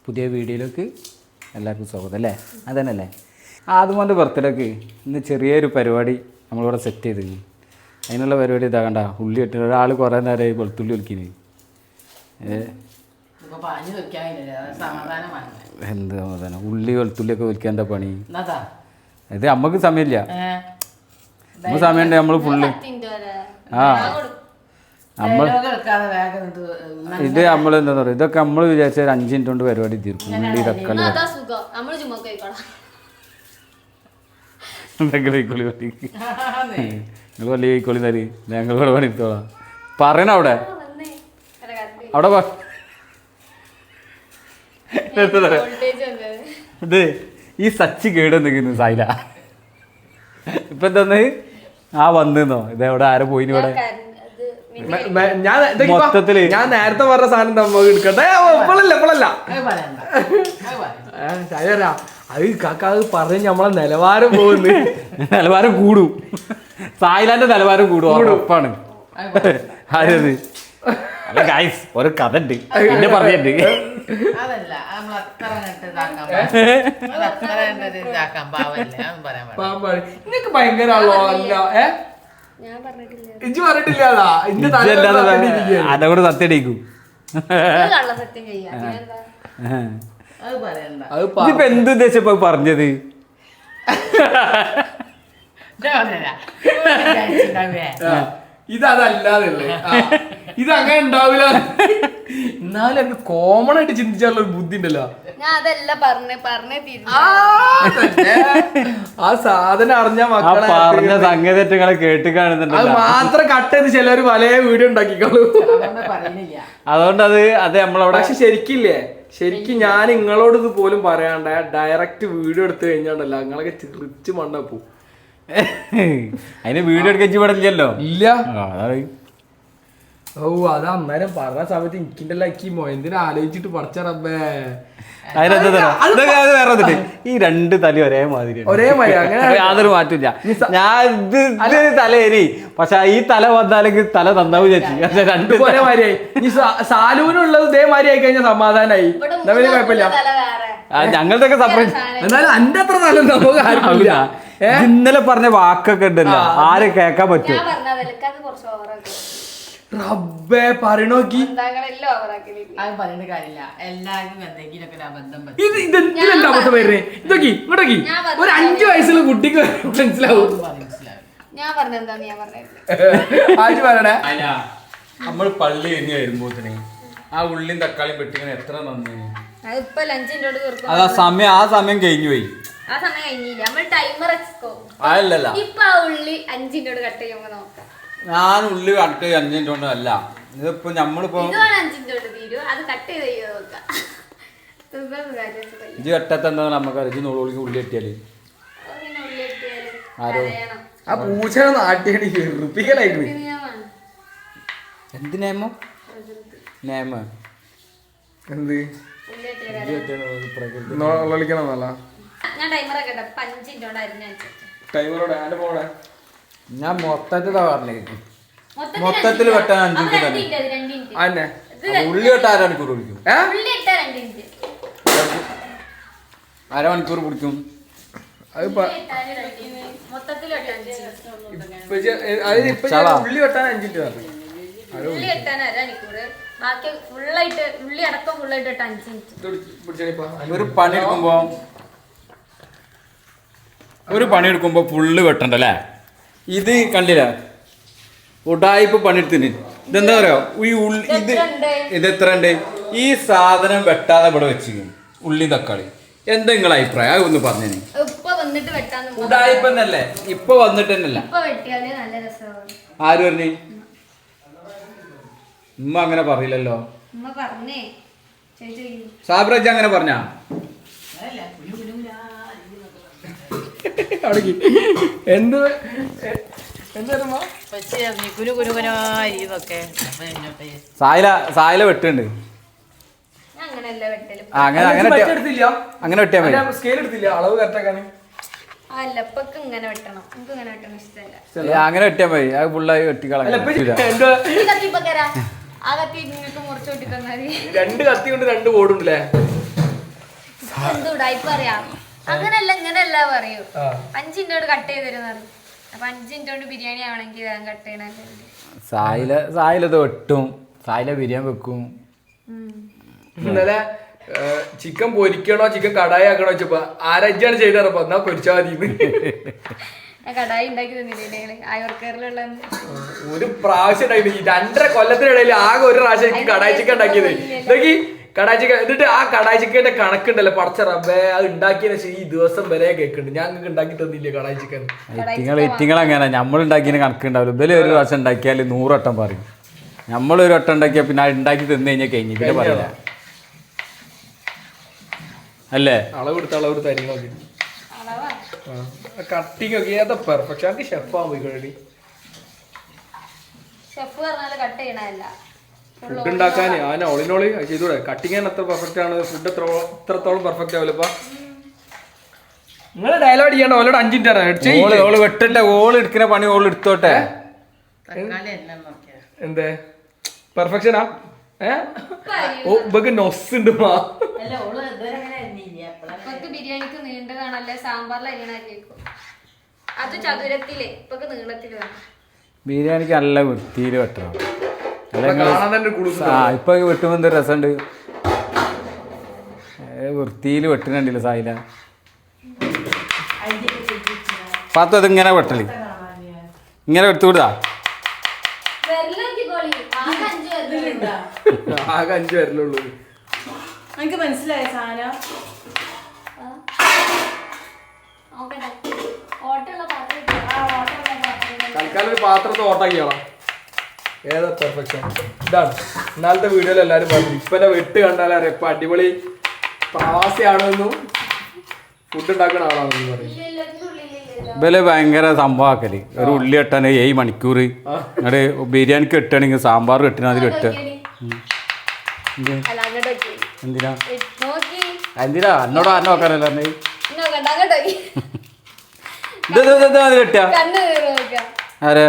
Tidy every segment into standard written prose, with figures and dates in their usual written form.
പുതിയ വീഡിയോയിലേക്ക് എല്ലാവർക്കും സ്വാഗതം അല്ലേ? അതന്നെയല്ലേ? ആദ്യമോൻ്റെ ബർത്ത്ഡേക്ക് ഇന്ന് ചെറിയൊരു പരിപാടി നമ്മളിവിടെ സെറ്റ് ചെയ്തിരുന്നു. അതിനുള്ള പരിപാടി ഇതാ കണ്ട, ഉള്ളി ഇട്ട് ഒരാൾ കുറേ നേരമായി വെളുത്തുള്ളി ഒലിക്കിന്. എന്ത് സമാധാനം? ഉള്ളി വെളുത്തുള്ളിയൊക്കെ ഒലിക്കാൻ എന്താ പണി? ഇത് നമുക്ക് സമയമില്ല. നമുക്ക് സമയമുണ്ട്. നമ്മൾ ഫുള്ള് ഇത് നമ്മൾ എന്താ പറയുക, ഇതൊക്കെ നമ്മൾ വിചാരിച്ച ഒരു 5 മിനിറ്റ് കൊണ്ട് പരിപാടി തീർക്കും. ഉള്ളി തക്കാളി കൈക്കോളി നിങ്ങൾ വലിയ കൈക്കോളി തരി, ഞങ്ങൾ ഇവിടെ പണിത്തോളാം. പറയണ അവിടെ അവിടെ ഇത് ഈ സച്ചി കേടെന്തെങ്കിലും സായില ഇപ്പൊ എന്താന്ന് വന്നോ ഇതെവിടെ ആരെ പോയിന് ഇവിടെ മൊത്തത്തില് ഞാൻ നേരത്തെ പറഞ്ഞ സാധനം നമുക്ക് എടുക്കട്ടെ. ഇപ്പോഴല്ല അത് കാക്ക അത് പറഞ്ഞ് നമ്മളെ നിലവാരം പോകുന്നു. നിലവാരം കൂടും, സായിലാന്റെ നിലവാരം കൂടും ഉറപ്പാണ്. ആരത് അല്ല ഗൈസ്, ഒരു കഥ ഉണ്ട് എന്നെ പറഞ്ഞിട്ടുണ്ട്. നിനക്ക് ഭയങ്കര ഇജ്ജ് പറഞ്ഞിട്ടില്ലാതാ അതോട് സത്യടിക്കും. ഇതിപ്പോ എന്ത് ഉദ്ദേശിച്ചപ്പോ പറഞ്ഞത്? ഇതല്ലാതല്ലേ, ഇത് അങ്ങനെ ഉണ്ടാവില്ല. എന്നാലും എനിക്ക് കോമൺ ആയിട്ട് ചിന്തിച്ചാലുള്ള ഒരു ബുദ്ധി ഉണ്ടല്ലോ. ആ സാധനം അറിഞ്ഞ മക്കളെ പറഞ്ഞ സംഗതികളെ കേട്ട് കാണുന്നുണ്ട്. അത് മാത്രം കട്ട് ചെയ്ത് ചിലര് പല വീഡിയോ ഉണ്ടാക്കിക്കോളൂ. അതുകൊണ്ട് അത് നമ്മളവിടെ. പക്ഷെ ശരിക്കും ഞാൻ നിങ്ങളോട് ഇത് പോലും പറയാണ്ട ഡയറക്റ്റ് വീഡിയോ എടുത്തു കഴിഞ്ഞാണ്ടല്ലോ നിങ്ങളൊക്കെ ചിറിച്ച് മണ്ടപ്പോ. അതിന് വീഡിയോ എടുക്കാൻ ഇല്ലല്ലോ. ഇല്ല. ഓ അത് അന്നേരം പറഞ്ഞ സമയത്ത് എനിക്കിണ്ടല്ലോ എന്തിനാ ആലോചിച്ചിട്ട് പഠിച്ച റബ്ബേ. ഈ 2 തല ഒരേ മാതിരി അങ്ങനെ യാതൊരു മാറ്റില്ല. ഞാൻ ഇത് തലേരി, പക്ഷെ ഈ തല വന്നാലെങ്കിൽ തല നന്നാവും ചേച്ചി. 2 ഒരേ മാതിരിയായി. ഇനി സാലൂനുള്ളത് ഇതേമാതിരി ആയി കഴിഞ്ഞാൽ സമാധാനായി, കുഴപ്പമില്ല. ഞങ്ങളുടെ ഒക്കെ സെപ്പറേറ്റ്. എന്നാലും അന്റെ അത്ര നല്ല നമുക്ക് ആർക്കില്ല. ഇന്നലെ പറഞ്ഞ വാക്കൊക്കെ ഉണ്ടല്ലോ, ആരെ കേക്കാൻ പറ്റും? റബ്ബേ പറയണോക്കി ഇതെന്താ അവസ്ഥ വരുന്നേ? ഇതൊക്കെ ഇങ്ങോട്ടോക്കി ഒരു 5 വയസ്സുള്ള കുട്ടിക്ക് മനസ്സിലാവും. ആര് പറയണേ? നമ്മൾ പള്ളി കഴിഞ്ഞ് വരുമ്പോത്തിന് ആ ഉള്ളിയും തക്കാളിയും പെട്ടിങ്ങനെ എത്ര നന്ദി. അത് ആ സമയം കഴിഞ്ഞു പോയി. അതല്ലല്ല, ഞാൻ ഉള്ളി കട്ട് 5 മിനിറ്റ് കൊണ്ട് അല്ല. ഇതിപ്പോ നമ്മളിപ്പോ ഇജ് കെട്ടത്തെന്താ നമുക്കറിയാം. ഇജ് നൂളുള്ളിക്ക് ഉള്ളി കെട്ടിയാല് ആരോ ആ പൂച്ചയുടെ നാട്ടിയാണ് റുപ്പിക്കലായിട്ട്. എന്ത് നിയമം? നിയമം എന്ത് വിളിക്കണമെന്നല്ല. ഞാൻ മൊത്തത്തിലാ പറഞ്ഞേക്കും. മൊത്തത്തിൽ വെട്ടാൻ 5 മിനിറ്റ് തന്നെ. ഉള്ളി വെട്ടാൻ അരമണിക്കൂർ പിടിക്കും. അരമണിക്കൂർ പിടിക്കും. ഉള്ളി വെട്ടാൻ 5 മിനിറ്റ് ഒരു പണിയെടുക്കുമ്പോ ഫുള്ള് വെട്ടണ്ടല്ലേ? ഇത് കണ്ടില്ല, ഉടായിപ്പ് പണിയെടുത്തിന്. ഇതെന്താ പറയാ, ഈ ഉള്ളി ഇത് എത്ര ഉണ്ട്? ഈ സാധനം വെട്ടാതെ ഇവിടെ വെച്ചിരിക്കും ഉള്ളി തക്കാളി. എന്താ നിങ്ങളെ അഭിപ്രായം? അത് ഒന്ന് പറഞ്ഞു. ഉടായിപ്പന്നല്ലേ? ഇപ്പൊ വന്നിട്ട് തന്നെയല്ല. ആര് പറഞ്ഞു? ഉമ്മ അങ്ങനെ പറയില്ലല്ലോ. സാബ്രജ് അങ്ങനെ പറഞ്ഞ എന്ത് സായില വെട്ടുണ്ട്. അങ്ങനെ വെട്ടിയാ മതി. സ്കെയിൽ എടുത്തില്ല അളവ് കറക്റ്റാക്കാന്. അങ്ങനെ വെട്ടിയാ മതി. അത് ഫുള്ളായി വെട്ടിക്കളയാ. 2 കത്തി കൊണ്ട് 2 ബോർഡുണ്ടല്ലേ? എന്ത് ഉടായിപ്പ് പറയാം. അങ്ങനല്ല ഇങ്ങനെയല്ല പറയൂ. 5 മിനിറ്റോട് കട്ട് ചെയ്ത് തരുന്ന പറയും. അപ്പൊ 5 മിനിറ്റോണ്ട് ബിരിയാണി ആവണമെങ്കിൽ വേഗം കട്ട് ചെയ്യണല്ലേ. സായിലത് വെട്ടും, സായില ബിരിയാണി വെക്കും. ഇന്നലെ ചിക്കൻ പൊരിക്കണോ ചിക്കൻ കടായി ആക്കണോ വെച്ചപ്പോ ആരജ്ജാണ് ചെയ്തപ്പോ എന്നാ പൊരിച്ചാ മതി. കടായി ഉണ്ടാക്കി തന്നില്ലേ അയവർക്കാരിലുള്ള ഒരു പ്രാവശ്യം ഉണ്ടായിരുന്നു. ഈ 2.5 കൊല്ലത്തിനിടയിൽ ആകെ ഒരു പ്രാവശ്യം എനിക്ക് കടായി ചിക്കൻ ഉണ്ടാക്കിയത്. ഇതൊക്കെ കടായി ചിക്കൻ എന്നിട്ട് ആ കടായി ചിക്കന്റെ കണക്കുണ്ടല്ലോ പടച്ച റബ്ബേ, അത് ഉണ്ടാക്കിയതിന് ശേഷം ഈ ദിവസം വരെ കേൾക്കുന്നുണ്ട്. ഞാൻ നിങ്ങൾക്ക് ഉണ്ടാക്കി തന്നില്ലേ കടായി ചിക്കൻ? ഇറ്റിങ്ങൾ അങ്ങനെ നമ്മൾ ഉണ്ടാക്കിയതിന് കണക്കുണ്ടാവില്ല. ഇവര് ഒരു പ്രാവശ്യം ഉണ്ടാക്കിയാൽ 100 വട്ടം പറയും. നമ്മളൊരു വട്ടം ഉണ്ടാക്കിയാൽ പിന്നെ ഉണ്ടാക്കി തിന്നു കഴിഞ്ഞാൽ കഴിഞ്ഞു പിന്നെ പറയില്ല അല്ലേ? അളവെടുത്ത് അരി നോക്കി കട്ടിങ് ഒക്കെ ഏതാ പെർഫെക്ഷൻ. എനിക്ക് ഷെഫാൻ പോയി കഴിയും. ഫുഡ് ഉണ്ടാക്കാൻ ഞാൻ ഓളിനോളി ചെയ്തൂടെ. കട്ടിങ് എത്ര പെർഫെക്റ്റ് ആണ്, ഫുഡ് എത്രത്തോളം പെർഫെക്റ്റ് ആവില്ല. ഇപ്പൊ നിങ്ങൾ ഡയലോഗ് ചെയ്യണ്ട. ഓലോട് 5 മിനിറ്റ് ഓള് വെട്ടട്ടെ, ഓള് എടുക്കുന്ന പണി ഓള് എടുത്തോട്ടെ. എന്തേ പെർഫെക്ഷനാ? ഓ ഇപ്പൊക്കെ നൊസ്സുണ്ട് മാ. ബിരിയാണിക്ക് നീണ്ടതാണല്ലേ, സാമ്പാറിൽ അരിയണാക്കിയേക്കും. അത് ചതുരത്തില് ഇപ്പൊ നീളത്തില് വേണം. ബിരിയാണിക്ക് നല്ല വൃത്തിയിൽ വെട്ടണം. ഇപ്പൊ വെട്ടുമ്പോ എന്തൊരു രസമുണ്ട്. വൃത്തിയിൽ വെട്ടുന്നുണ്ടല്ലോ സായില. പാത്തു അത് ഇങ്ങനെ വെട്ടല്, ഇങ്ങനെ എടുത്തുകൂടാ. ആകെ 5 വരലുള്ളൂ. എനിക്ക് മനസ്സിലായ സാധനം. തൽക്കാലം ഒരു പാത്രത്തെ ഓട്ടാക്കിയോളാം. ഏതാ പെർഫെക്ഷൻ? ഇതാണ് ഇന്നാളത്തെ വീഡിയോയിൽ എല്ലാവരും പറഞ്ഞു. ഇപ്പനെ വെട്ട് കണ്ടാലറിയാം ഇപ്പൊ അടിപൊളി പ്രവാസിയാണെന്നും ഫുഡ് ഉണ്ടാക്കുന്ന ആളാണെന്നും പറയും. ഇവല് ഭയങ്കര സംഭവമാക്കല്. ഒരു ഉള്ളി വെട്ടാന് 7 മണിക്കൂർ, എന്നിട്ട് ബിരിയാണിക്ക് വെട്ടാണെങ്കിൽ സാമ്പാർ വെട്ടിന് അതിൽ വെട്ടുക. എന്തിനാ എന്തിനാ എന്നോട് ആരെ നോക്കാനല്ല പറഞ്ഞത്? ഇത് അത് വെട്ടാ ആരെ?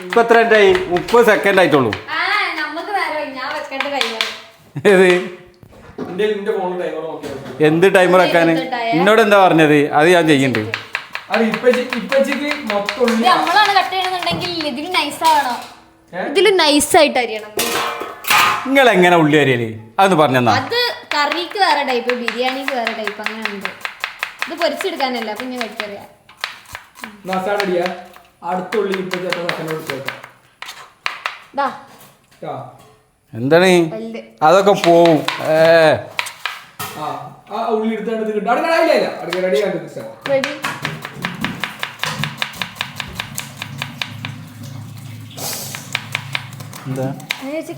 ഇപ്പൊ എത്ര മിനിറ്റായി? 30 സെക്കൻഡ് ആയിട്ടുള്ളൂ. ഏത് എന്ത് ടൈമർ വെക്കാന്? എന്നോട് എന്താ പറഞ്ഞത്? അത് ഞാൻ ചെയ്യുന്നുണ്ട്. നമ്മളാണ് കട്ട് ചെയ്യണമെന്നുണ്ടെങ്കിൽ ഇതില് നൈസാവണോ? ഇതില് നൈസായിട്ട് അരിയണം. നിങ്ങൾ എങ്ങനെ ഉള്ളി അരിയല്? അതൊന്ന് പറഞ്ഞാ. അത് കറിക്ക് വേറെ ടൈപ്പ്, ബിരിയാണിക്ക് വേറെ ടൈപ്പ്, അങ്ങനെ ഉണ്ട്. ഇത് പൊരിച്ചെടുക്കാനല്ല, പിന്നെ വെട്ടറിയാം. എന്താണ് അതൊക്കെ പോവും.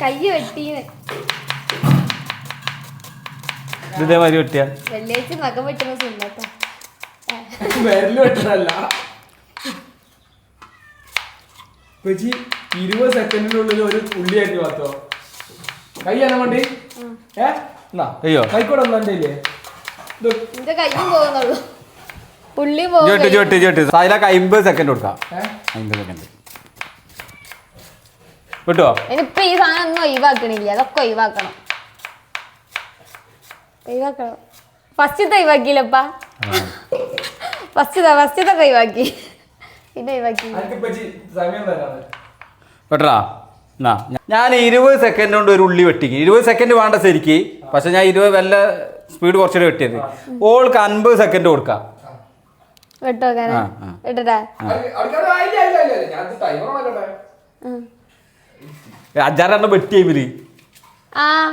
കൈ വെട്ടി ഇതേമാതിരി വെട്ടിയ വെള്ളിയാഴ്ച നഖം വെട്ടുന്ന സുന്നത്താ. വെട്ടല്ല 20 സെക്കൻഡിനുള്ളിൽ ഒരു ഉള്ളി അരിഞ്ഞു പാത്തോ. കൈയാണ് വേണ്ടി അയ്യോ കൈക്കൂടെ ഒന്നല്ലേ എന്റെ കയ്യും പോകുന്നുള്ളൂ, പുള്ളി സായിലാക്ക് 50 സെക്കൻഡ് കൊടുക്കാം. 50 സെക്കൻഡ് കിട്ടോ? ഇനിയിപ്പൊ ഈ സാധനം ഒന്നും ഒഴിവാക്കണില്ല, അതൊക്കെ ഒഴിവാക്കണം. ഫസ്റ്റത്തെ ഒഴിവാക്കിയില്ലപ്പാ, ഫസ്റ്റത്തെ ഒഴിവാക്കി, പിന്നെ ഒഴിവാക്കി വെട്ടറാ. ഞാൻ 20 സെക്കൻഡ് കൊണ്ട് ഒരു ഉള്ളി വെട്ടിക്ക്. 20 സെക്കൻഡ് വേണ്ട ശരിക്ക്, പക്ഷെ ഞാൻ 20 വല്ല സ്പീഡ് കുറച്ചുകൂടെ വെട്ടിയത്. ഓൾക്ക് 50 സെക്കൻഡ് കൊടുക്കാം. അജാറെണ്ണം വെട്ടിയ ഇവര്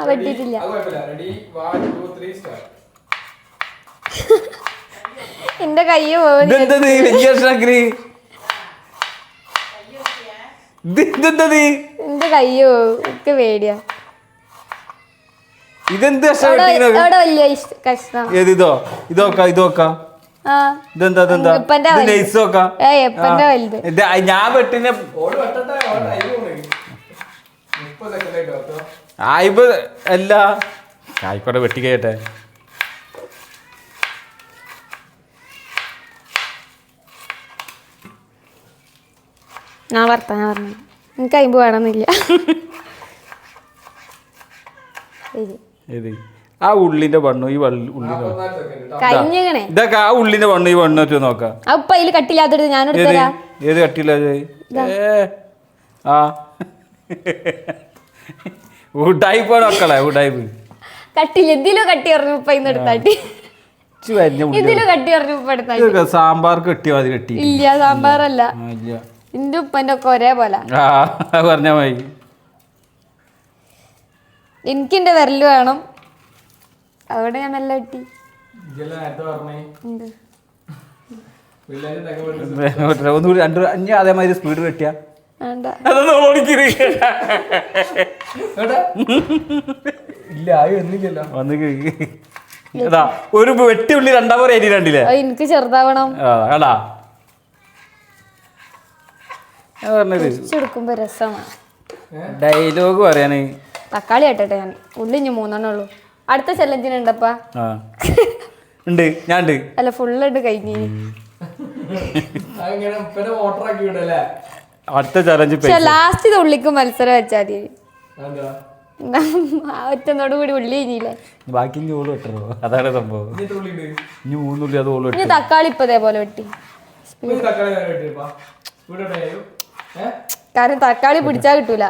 വെട്ടിട്ടില്ല. എന്റെ കയ്യ് ഇതെന്തത് വലിയ കഷ്ണാക്കിന്? ഇതെന്തത്? എന്റെ കയ്യ് ഒക്കെ പേടിയാ. ഇതെന്ത് കഷ്ണം? ഏത് ഇതോ? ഇതൊക്കെ ഇതൊക്കെ ഇതെന്താ? ഞാൻ വെട്ടിനെ ആയിബ് അല്ല, ആയിക്കോട്ടെ വെട്ടി കഴിയട്ടെ. ഞാൻ വർത്താനം പറഞ്ഞു എനിക്ക് അയിമ്പ് വേണമെന്നില്ല. ഏത് ആ ഉള്ളിന്റെ പണ്ണു ഈ ഉള്ളി കഴിഞ്ഞേ ഇതൊക്കെ ആ ഉള്ളിന്റെ പണ്ണു ഈ പണ്ണു വെച്ച് നോക്കാം. അപ്പൊ അതിൽ കട്ടില്ലാത്തെടുത്ത് ഞാൻ എടുത്തരാ. ഏത് കട്ടിയില്ല ആ ഉടായിപ്പാണ് മക്കളെ ഉടായിപ്പ് കട്ടില്ല ഇതിലോ കട്ടി പറഞ്ഞു ഉപ്പ ഇന്ന് എടുത്താട്ടി ഇതിലോ കട്ടി പറഞ്ഞു ഉപ്പ എടുത്താട്ടി. സാമ്പാർ കെട്ടിയോ അത് കെട്ടി ഇല്ല സാമ്പാറല്ല എന്റെ ഉപ്പന്റെ ഒക്കെ ഒരേപോലെ. പറഞ്ഞാ മതി. എനിക്കെന്റെ വിരല് വേണം അവിടെ ഞാൻ മെല്ലെ കെട്ടി. ഒന്നുകൂടി അഞ്ച് അതേമാതിരി സ്പീഡ് കെട്ടിയാ വേണ്ട. ഇല്ല ഒന്നില്ലല്ലോ അതാ ഒരു വെട്ടി ഉള്ളി രണ്ടാമത് എരി രണ്ടില്ലേ എനിക്ക് ചെറുതാവണം. കേടാ പറഞ്ഞത് എടുക്കുമ്പോ രസമാണ്. ഡയലോഗ് പറയാന് തക്കാളി ആട്ടെ ഞാൻ ഉള്ളി ഇനി 3 ഉള്ളൂ. അടുത്ത ചലഞ്ചിന് ഉണ്ടപ്പാ ഉണ്ട് ഞാൻ ഉണ്ട് അല്ല ഫുള്ള് കഴിഞ്ഞു. അടുത്ത ചലഞ്ച് ലാസ്റ്റ് ഉള്ളിക്ക് മത്സരം വെച്ചാൽ മതി. ഒറ്റനോട് കൂടി ഉള്ളി കഴിഞ്ഞില്ലേ ബാക്കി ഓള് വെട്ടണോ അതാണ് സംഭവം. ഇനി 3 ഉള്ളി അത് ഓള് ഇനി തക്കാളി ഇപ്പൊ ഇതേപോലെ വെട്ടി. കാരണം തക്കാളി പിടിച്ചാ കിട്ടൂല.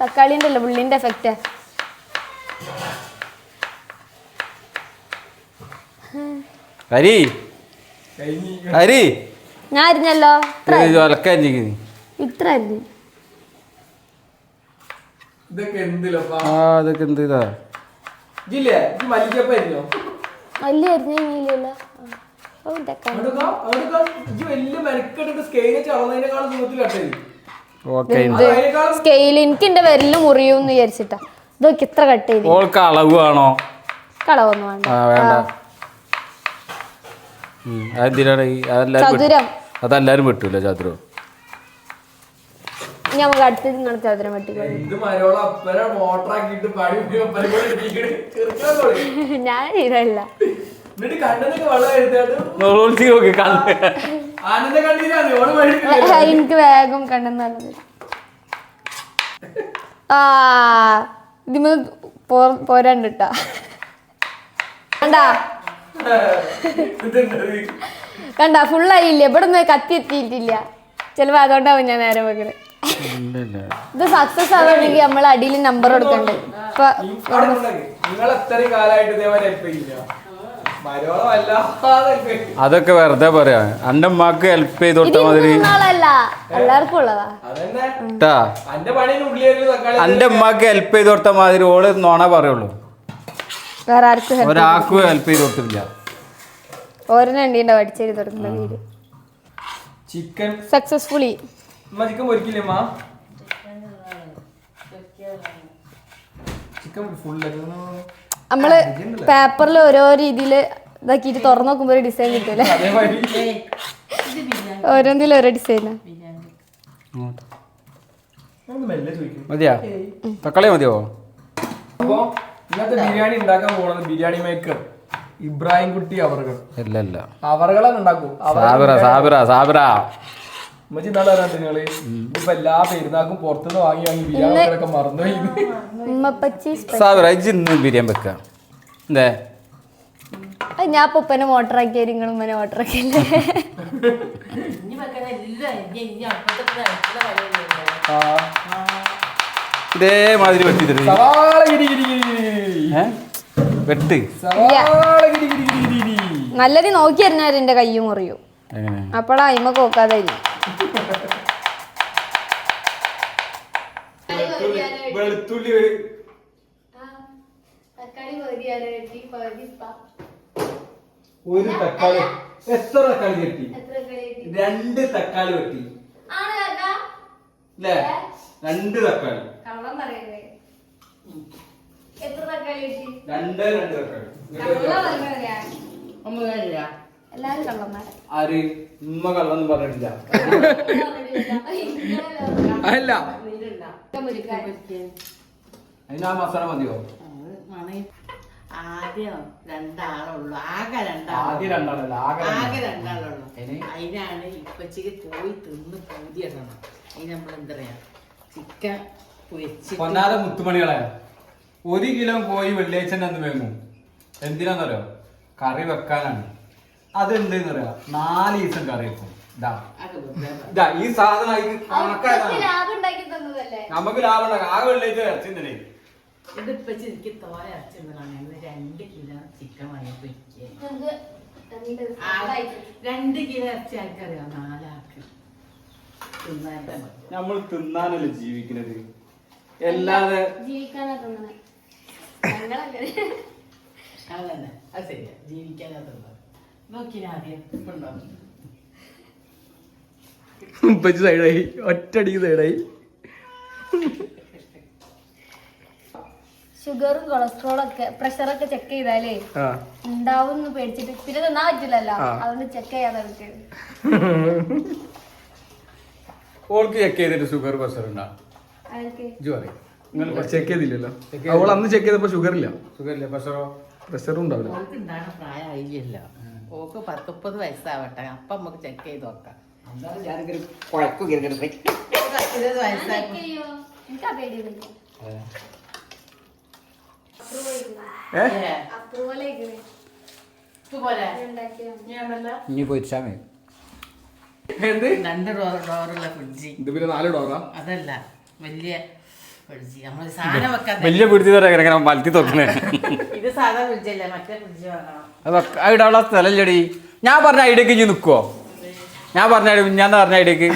തക്കാളിന്റെ അല്ല ഉള്ളിന്റെ എഫക്റ്റ്. ഹരി ഹരി ഞാൻ അരിഞ്ഞല്ലോ ഇത്ര അരിഞ്ഞു. ഇതൊക്കെ എന്തിലപ്പാ അതൊക്കെ എന്ത് ഇതാ മല്ലിക്കപ്പായിരുന്നോ വലിയ അരിഞ്ഞ കഴിഞ്ഞില്ലല്ലോ. സ്കെയിൽ എനിക്ക് എന്റെ വിരല് മുറിയൂന്ന് വിചാരിച്ചിട്ടാ. ഇതൊക്കെ ഇത്ര കട്ട് ചെയ്ത് അളവ് വേണോ? കളവൊന്നും വേണ്ട. ചതുരം അതെല്ലാരും വെട്ടൂല ചതുരം. നമുക്ക് അടുത്ത് നിങ്ങൾ ചതുരം വെട്ടിക്കോളൂ. ഞാൻ ചെയ്തല്ല. എനിക്ക് വേഗം കണ്ടെന്നത് ഇതിന് പോരാണ്ടിട്ടാ കണ്ടാ കണ്ടാ ഫുള്ളായില്ല. ഇവിടെ നിന്ന് കത്തി എത്തിയിട്ടില്ല. ചിലപ്പോ അതുകൊണ്ടാവും ഞാൻ നേരെ വെക്കണേ. ഇത് സക്സസ് ആവണമെങ്കിൽ നമ്മൾ അടിയിൽ നമ്പർ കൊടുക്കണ്ടേ. ഇപ്പൊ അതൊക്കെ വെറുതെ പറയാ. എന്റെ ഉമ്മാക്ക് ഹെൽപ്പ് ചെയ്ത് കൊടുത്ത മാതിരി എല്ലാവർക്കും ഉള്ളതാ. എന്റെ ഉമ്മാക്ക് ഹെൽപ്പ് ചെയ്ത് കൊടുത്ത മാതിരി ഓള് നോണ പറയുള്ളൂ. വേറെ ആർക്കും ഒരാൾക്കും ഹെൽപ്പ് ചെയ്ത് കൊടുത്തില്ല. ഓരോ രണ്ടീണ്ട പഠിച്ചെഴുതി തുടങ്ങുന്ന വീട് ചിക്കൻ സക്സസ്ഫുള്ളി. ചിക്കൻ പൊരിക്കില്ലേ മാ? ചിക്കൻ ഫുള്ള് നമ്മള് പേപ്പറിൽ ഓരോ രീതിയിൽ ഇതാക്കിട്ട് തുറന്നു നോക്കുമ്പോ ഒരു ഡിസൈൻ കിട്ടൂലേ. ഓരോന്നിലും ഓരോ ഡിസൈനാ. മതിയാ തക്കാളി മതിയോ? അപ്പൊ ഇന്നത്തെ ബിരിയാണി ഉണ്ടാക്കാൻ പോകുന്നത് ബിരിയാണി മേക്കർ ഇബ്രാഹിം കുട്ടി അവർകൾ അവർകളാണ് ഉണ്ടാക്കും. നിങ്ങള് ഇപ്പൊ എല്ലാ പെരുന്നാക്കും പുറത്തുനിന്ന് വാങ്ങി വാങ്ങി ബിരിയാണികളൊക്കെ മറന്നുപോയി. ബിരിയാണി വെക്കാം. ഞാൻ ഉപ്പനെ മോട്ടറാക്കിയ നിങ്ങളും ഉമ്മനെ മോട്ടറാക്കിയല്ലേ. ഇതേമാതിരി വെട്ടി വെട്ട് നല്ലത് നോക്കി അറിഞ്ഞാൽ എന്റെ കൈ മുറിയും. അപ്പഴാ അയിമ കോക്കാതെ വെളുത്തുള്ളി ഒരു തക്കാളി എത്ര തക്കാളി വെട്ടി? 2 തക്കാളി വെട്ടി അല്ലേ? 2 തക്കാളി. ആര് ഉമ്മ കള്ളൊന്നും പറഞ്ഞിട്ടില്ല. അല്ല അതിന് ആ മസാല മതിയോ? ആദ്യം രണ്ടാളുള്ളൂ, ആകെ ആദ്യം രണ്ടാളല്ല, ആകെ രണ്ടാളുള്ളൂ. അതിനാണ് ഇപ്പച്ചിക്ക് പോയി തിന്ന് പൂതിയിടണം. അതിന് നമ്മൾ എന്താ പറയാ, ചിക്കൻ പൊരിച്ച് പൊന്നാതെ മുത്തുമണികളെ 1 കിലോ കോഴി വെള്ളിയാഴ്ച അന്ന് വേങ്ങും. എന്തിനാന്നറിയോ? കറി വെക്കാനാണ്. അതെന്തെന്ന് പറയാ, 4 ദിവസം കറി വെക്കും. ഇതാ ഈ സാധനം ലാഭം ഉണ്ടാക്കി തന്നതല്ലേ. നമുക്ക് ലാഭം ഉണ്ടാക്കാം. ആ വെള്ളിയാഴ്ച ഇറച്ചിന്നേ ഇതിപ്പച്ചി എനിക്ക് തോര ഇറച്ചി തിന്നണം. 2 കിലോ ചിക്കൻ വാങ്ങി പൊരിക്കുക. 2 കിലോ ഇറച്ചി ആർക്കറിയാം, 4 ആൾക്ക് തിന്നാൻ. നമ്മൾ തിന്നാനല്ലേ ജീവിക്കുന്നത്, അല്ലാതെ ജീവിക്കാനാ തിന്നണേ. അതന്നെ, അത് ശരിയാ, ജീവിക്കാനാ നോക്കിയാ ആദ്യം ഇപ്പുണ്ടാവും. ഉപ്പച്ചി സൈഡായി, ഒറ്റടിക്ക് സൈഡായി. ഷുഗറും കൊളസ്ട്രോളും ഒക്കെ പ്രഷറൊക്കെ ചെക്ക് ചെയ്താലേ ഉണ്ടാവും പേടിച്ചിട്ട് പിന്നെ തിന്നാൻ പറ്റില്ലല്ലോ, അതുകൊണ്ട് ചെക്ക് ചെയ്യാതെ ഓൾക്ക് ചെക്ക് ചെയ്തിട്ട് ഷുഗർ പ്രഷർ ഉണ്ടാവും. ചെക്ക് ചെയ്തില്ലല്ലോ അവൾ അന്ന് ചെക്ക് ചെയ്തപ്പോ ഷുഗർ ഇല്ല. ഷുഗർ ഇല്ല, പ്രഷറോ? പ്രഷറും ഉണ്ടാവില്ല. ഓൾക്ക് ഉണ്ടാകുന്ന പ്രായമായില്ലല്ലോ, ഓക്ക് 10-30 വയസ്സാവട്ടെ, അപ്പൊ നമുക്ക് ചെക്ക് ചെയ്ത് നോക്കാം. 20 വയസ്സായി എനിക്ക് പേടിയൊന്നുമില്ല. അപ്രൂവൽ ഇനി പൊരിച്ചാ മതി. എന്ത് 2 ഡോറുള്ള ഫ്രിഡ്ജ്, ഇത് പിന്നെ 4 ഡോറാ? അതല്ല വലിയ ഫ്രിഡ്ജ്, നമ്മൾ സാധനം വെക്കാൻ വലിയ പിടിച്ചു തരാ മലത്തി തുറക്കണേ. ഇത് സാധാ ഫ്രിഡ്ജല്ലേ, മറ്റേ ഫ്രിഡ്ജ് വാങ്ങണം. അത് ഇടാനുള്ള സ്ഥലമില്ലടി. ഞാൻ പറഞ്ഞ ഐഡിയക്ക് ഇനി നിക്കുവോ? ഞാൻ പറഞ്ഞ ഐഡിയക്ക്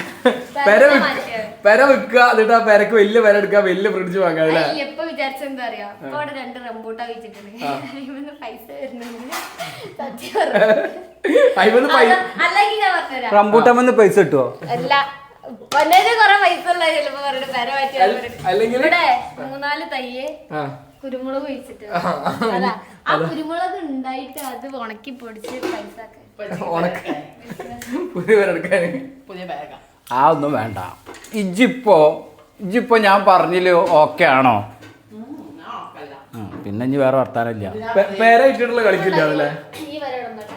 പെര വെക്കുക, എന്നിട്ട് ആ പെരക്ക് വലിയ പെര എടുക്കുക, വലിയ ഫ്രിഡ്ജ് വാങ്ങാം. എപ്പൊ വിചാരിച്ചെന്താ അറിയാ, ഇപ്പൊ അവിടെ 2 റംബൂട്ടാ വെച്ചിട്ടുണ്ട്, പൈസ വരുന്നുണ്ട്. അല്ലെങ്കിൽ ഞാൻ പറഞ്ഞുതരാം, റംബൂട്ടാമെന്ന് പൈസ കിട്ടുവോ? അല്ല പൊന്നേന് കൊറേ പൈസ ഉള്ള ചിലപ്പോ പറഞ്ഞിട്ട് പെര മാറ്റി. അല്ലെങ്കിൽ ഇവിടെ 3-4 തയ്യേ കുരുമുളക് വെച്ചിട്ട്, അതാ ആ കുരുമുളക് ഉണ്ടായിട്ട് അത് ഉണക്കി പൊടിച്ച് പൈസ പുതിയ പെര എടുക്കാൻ. പുതിയ ബാഗാ. ആ ഒന്നും വേണ്ട. ഇജ്ജിപ്പോ ഞാൻ പറഞ്ഞില്ല ഓക്കെ ആണോ? പിന്നെ ഇനി വേറെ വർത്താനില്ല. പേര ഇട്ടിട്ടുള്ള കളിക്കില്ല അതല്ലേ? ഈ വര ഇടുന്നുണ്ട്.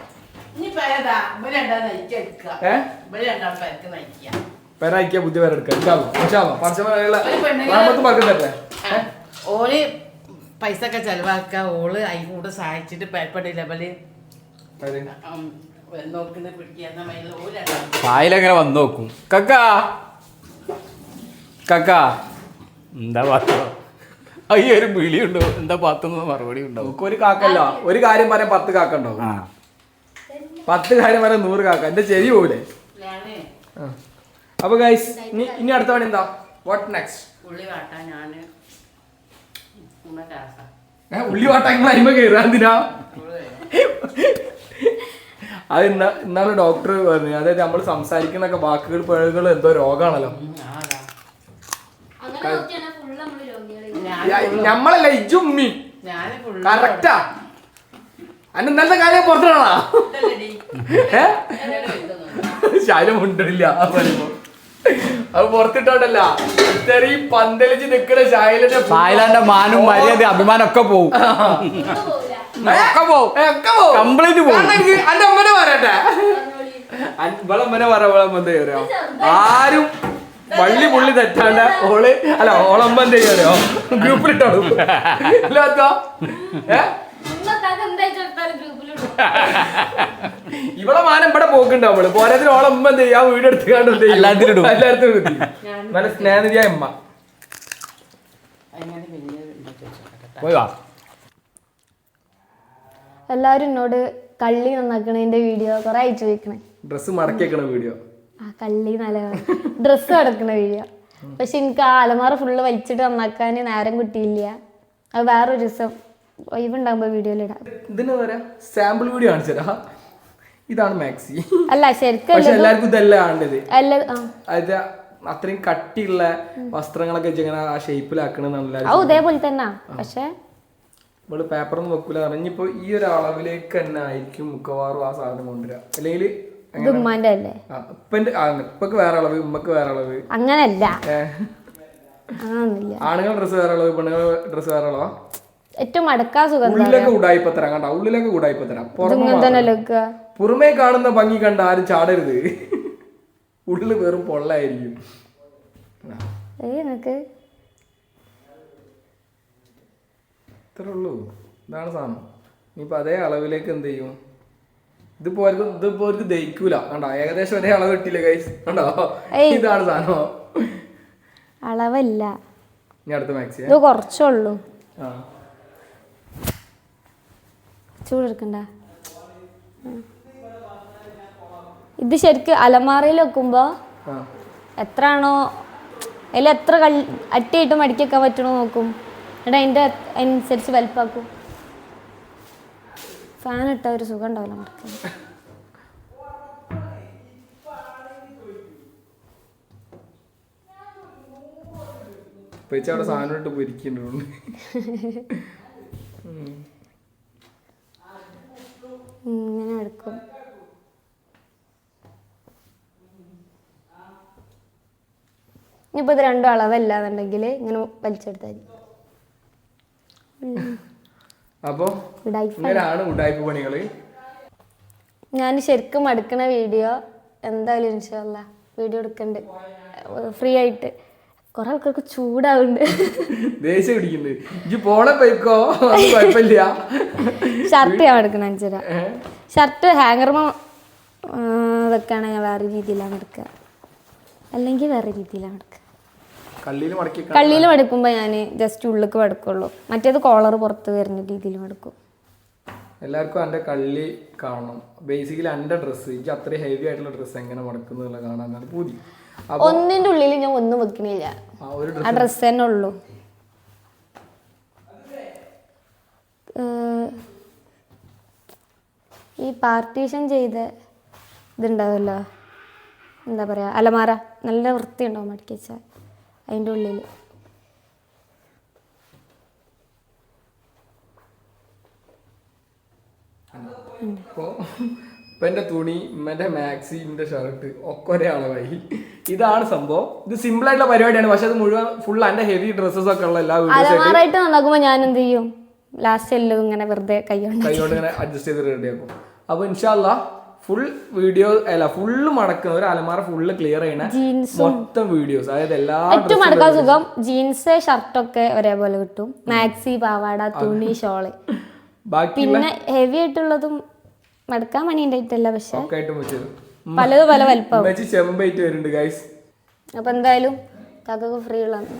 പേര അയക്കുക, പുതിയ പേര എടുക്കാം. ഓല് പൈസ ഒക്കെ ചെലവാക്ക, ഓള് അതിനൂടെ സഹായിച്ചിട്ട് പേപ്പടി ലെവല് നോക്കുന്ന പിടിക്കുന്ന പായലെങ്ങനെ വന്നു നോക്കും. കക്ക എന്താ പാത്തോ? അയ്യോ ഒരു വിളിയുണ്ടോ? എന്താ പാത്തുന്ന മറുപടി ഉണ്ടാവും. ഒരു കാക്കല്ല, ഒരു കാര്യം പറയാൻ 10 കാക്ക ഉണ്ടാവും. 10 കാര്യം പറയാൻ 100 കാക്ക. എന്റെ ചെവി പോകൂലേ? അപ്പൊ ഗൈസ്, ഇനി അടുത്ത പണി എന്താ? What next? ഉള്ളി വാട്ടാൻ ഞാന് ഉള്ളി വാട്ടാൻ അരിമ കയറാ എന്തിനാ? അത് ഇന്നാണ് ഡോക്ടർ പറഞ്ഞു, അതായത് നമ്മൾ സംസാരിക്കുന്നൊക്കെ വാക്കുകൾ പിഴകൾ എന്തോ രോഗാണല്ലോ. നമ്മളല്ല ഇജുമ്മി കറക്റ്റാ. അന്റെ ഇന്നലത്തെ കാര്യം പുറത്തിടാ. ശാലം ഉണ്ടില്ല അത് പുറത്തിട്ടോണ്ടല്ല, ഇത്രയും പന്തലിച്ച് നിക്കണ സായിലാന്റെ മാനും മര്യാദ അഭിമാനം ഒക്കെ പോവും. കംപ്ലീറ്റ് പോകും. അന്റെ അമ്മനെ പറയട്ടെ, ഇവളമ്മനെ പറയാ. ആരും വള്ളി പുള്ളി തെറ്റാണ്ട് ഓള് അല്ല ഓളമ്മ എന്ത് ചെയ്യാറോ ഗ്രൂപ്പിലിട്ടോ ഇല്ലാത്തോ. ഇവിടെ മാനം ഇവിടെ പോക്കുണ്ടാവും. അവള് പോരാത്തിന് ഓളമ്മ എന്ത് ചെയ്യാ, വീട് എടുത്തുകൊണ്ട് എല്ലായിടത്തും നല്ല സ്നേഹനിധിയായ അമ്മ. എല്ലാരും എന്നോട് കള്ളി നന്നാക്കണതിന്റെ വീഡിയോ കൊറേ അയച്ചു വെക്കണേ. ഡ്രസ് മടക്കി വെക്കണ വീഡിയോ, ആ കള്ളി നല്ല ഡ്രസ്സ് അടക്കണ വീഡിയോ. പക്ഷെ എനിക്ക് ആ അലമാറ ഫുള്ള് വലിച്ചിട്ട് നന്നാക്കാൻ നേരം കിട്ടിയില്ല. അത് വേറൊരു ദിവസം ഒഴിവുണ്ടാകുമ്പോ വീഡിയോയിലിടാം. ഇതിന് പറയാ സാമ്പിൾ വീഡിയോ കാണിച്ചതാ. ഇതാണ് മാക്സി. അല്ല ശരിക്കും എല്ലാവർക്കും ഇതല്ല കാണേണ്ടത്. അത് അത്രയും കട്ടിയുള്ള വസ്ത്രങ്ങളൊക്കെ ഇങ്ങനെ ആ ഷേപ്പിലാക്കണെന്നാണ്. ഇതേപോലെ തന്നെ. പക്ഷെ നമ്മള് പേപ്പറൊന്നും വെക്കൂല. ഇനിയിപ്പോ ഈ ഒരു അളവിലേക്ക് തന്നെ ആയിരിക്കും മിക്കവാറും ആ സാധനം കൊണ്ടുവരിക. അല്ലെങ്കിൽ ഉമ്മാന്റെ അല്ലേ, ഇപ്പൊക്ക് വേറെ അളവ്, ഉമ്മക്ക് വേറെ അളവ്, അങ്ങനല്ല. അങ്ങനൊന്നുമില്ല. ആണുങ്ങൾ ഡ്രസ്സ് വേറെ ഉള്ളത്, പെണ്ണുങ്ങൾ ഡ്രസ്സ് വേറെ ഉള്ളതാ. ഏറ്റവും മടക്കാൻ സുഖം ഉള്ളിലൊക്കെ ഉടായിപ്പത്തരാം കണ്ട, ഉള്ളിലൊക്കെ ഉടായിപ്പത്തരാം. പുറമേ കാണുന്ന ഭംഗി കണ്ട ആരും ചാടരുത്, ഉള്ളില് വെറും പൊള്ളായിരിക്കും. നിനക്ക് ഇത്രേ ഉള്ളൂ, ഇതാണ് സാധനം. ഇനിയിപ്പോൾ അതേ അളവിലേക്ക് എന്ത് ചെയ്യും, ഇതിപ്പോ അവർക്ക് ദഹിക്കൂല കണ്ടോ, ഏകദേശം ഒരേ അളവ് കിട്ടിയില്ലേ ഗൈസ് കണ്ടോ, ഇതാണ് സാധനം. അളവല്ല, ഇനി അടുത്ത മാക്സി ഇത് കുറച്ചുള്ളൂ. ചൂടെടുക്കണ്ട. ഇത് ശരിക്ക് അലമാറയിൽ വെക്കുമ്പോ എത്രയാണോ അതിൽ എത്ര അട്ടിയായിട്ട് മടിക്കാൻ പറ്റണോ നോക്കും, എന്നിട്ട് അതിൻ്റെ അനുസരിച്ച് വലുപ്പാക്കും. ഫാൻ ഇട്ട ഒരു സുഖം ഉണ്ടാവില്ല മടക്കാൻ. അവിടെ സാധനം ഇട്ട് പൊരിക്കുന്നുണ്ട്. ഇങ്ങനെ എടുക്കും. ഇനിയിപ്പോൾ ഇത് രണ്ടും അളവല്ലാന്നുണ്ടെങ്കിൽ ഇങ്ങനെ വലിച്ചെടുത്താൽ മതി. അപ്പോൾ ഇങ്ങനെയാണ് ഉഡായിപ്പ് പണികള്. ഞാൻ ശരിക്കും മടുക്കണ വീഡിയോ എന്തായാലും ഇൻഷാല്ലാ വീഡിയോ എടുക്കണ്ട് ഫ്രീ ആയിട്ട്. കുറെ ആൾക്കാർക്ക് ചൂടാവുന്നുണ്ട്, ദേഷ്യം പിടിക്കുന്നുണ്ട്. പോണെ പോയിക്കോ, കുഴപ്പമില്ല. ഷർട്ട് ഞാൻ എടുക്കണം 5 രൂപ. ഷർട്ട് ഹാങ്ങർമ വെക്കാണ് ഞാൻ വേറെ രീതിയിലാണ് എടുക്കുക, അല്ലെങ്കിൽ വേറെ രീതിയിലാണ് എടുക്കുക. കള്ളിയിൽ മടുക്കുമ്പോൾ ഞാൻ ജസ്റ്റ് ഉള്ളിലേക്ക് മടുക്കുള്ളൂ, മറ്റേത് കോളർ പുറത്ത് വരുന്ന രീതിയിൽ മടുക്കും. എല്ലാവർക്കും എൻ്റെ കള്ളി കാണണം. ബേസിക്കലി എൻ്റെ ഡ്രസ്സ് എനിക്ക് അത്രയും ഹെവി ആയിട്ടുള്ള ഡ്രസ്സ് എങ്ങനെ മടക്കുന്നുള്ള കാണാനാണ് പൂതി. ഒന്നിൻ്റെ ഉള്ളിൽ ഞാൻ ഒന്നും വെക്കണില്ല, ആ ഡ്രസ്സ് തന്നെ ഉള്ളൂ. ഈ പാർട്ടീഷൻ ചെയ്ത ഇതുണ്ടാവുമല്ലോ, എന്താ പറയുക, അലമാര നല്ല വൃത്തി ഉണ്ടാവും മടക്കി വെച്ചാൽ അതിൻ്റെ ഉള്ളിൽ. ഇപ്പം എൻ്റെ തുണി, എൻ്റെ മാക്സി, എൻ്റെ ഷർട്ട് ഒക്കെ ഒരേ അളവായി. ഇതാണ് സംഭവം. ഇത് സിമ്പിൾ ആയിട്ടുള്ള പരിപാടിയാണ്, പക്ഷെ അത് മുഴുവൻ ഫുൾ എൻ്റെ ഹെവി ഡ്രസ്സസ് ഒക്കെ ഉള്ള എല്ലാ അലമാറായിട്ട് നന്നാക്കുമ്പോൾ ഞാൻ എന്ത് ചെയ്യും, ലാസ്റ്റ് എല്ലാം ഇങ്ങനെ വെറുതെ കൈകൊണ്ട് ഇങ്ങനെ അഡ്ജസ്റ്റ് ചെയ്ത് റെഡിയാക്കും. അപ്പോൾ ഇൻഷാല്ലാ ഫുൾ വീഡിയോ അല്ല ഫുള്ള് മടക്കുന്ന ഒരു അലമാര ഫുള്ള് ക്ലിയർ ചെയ്യണ മൊത്തം വീഡിയോസ്, അതായത് എല്ലാ ഏറ്റവും മടക്കാൻ സുഖം ജീൻസ് ഷർട്ടൊക്കെ ഒരേപോലെ കിട്ടും, മാക്സി, പാവാട, തുണി, ഷോള്. പിന്നെ ഹെവി ആയിട്ടുള്ളതും മടക്കാൻ പണി ഉണ്ടായിട്ടല്ല, പക്ഷെ പലതും പല വലിപ്പം. അപ്പൊ എന്തായാലും കാക്കൊക്കെ ഫ്രീ ഉള്ളതാണ്.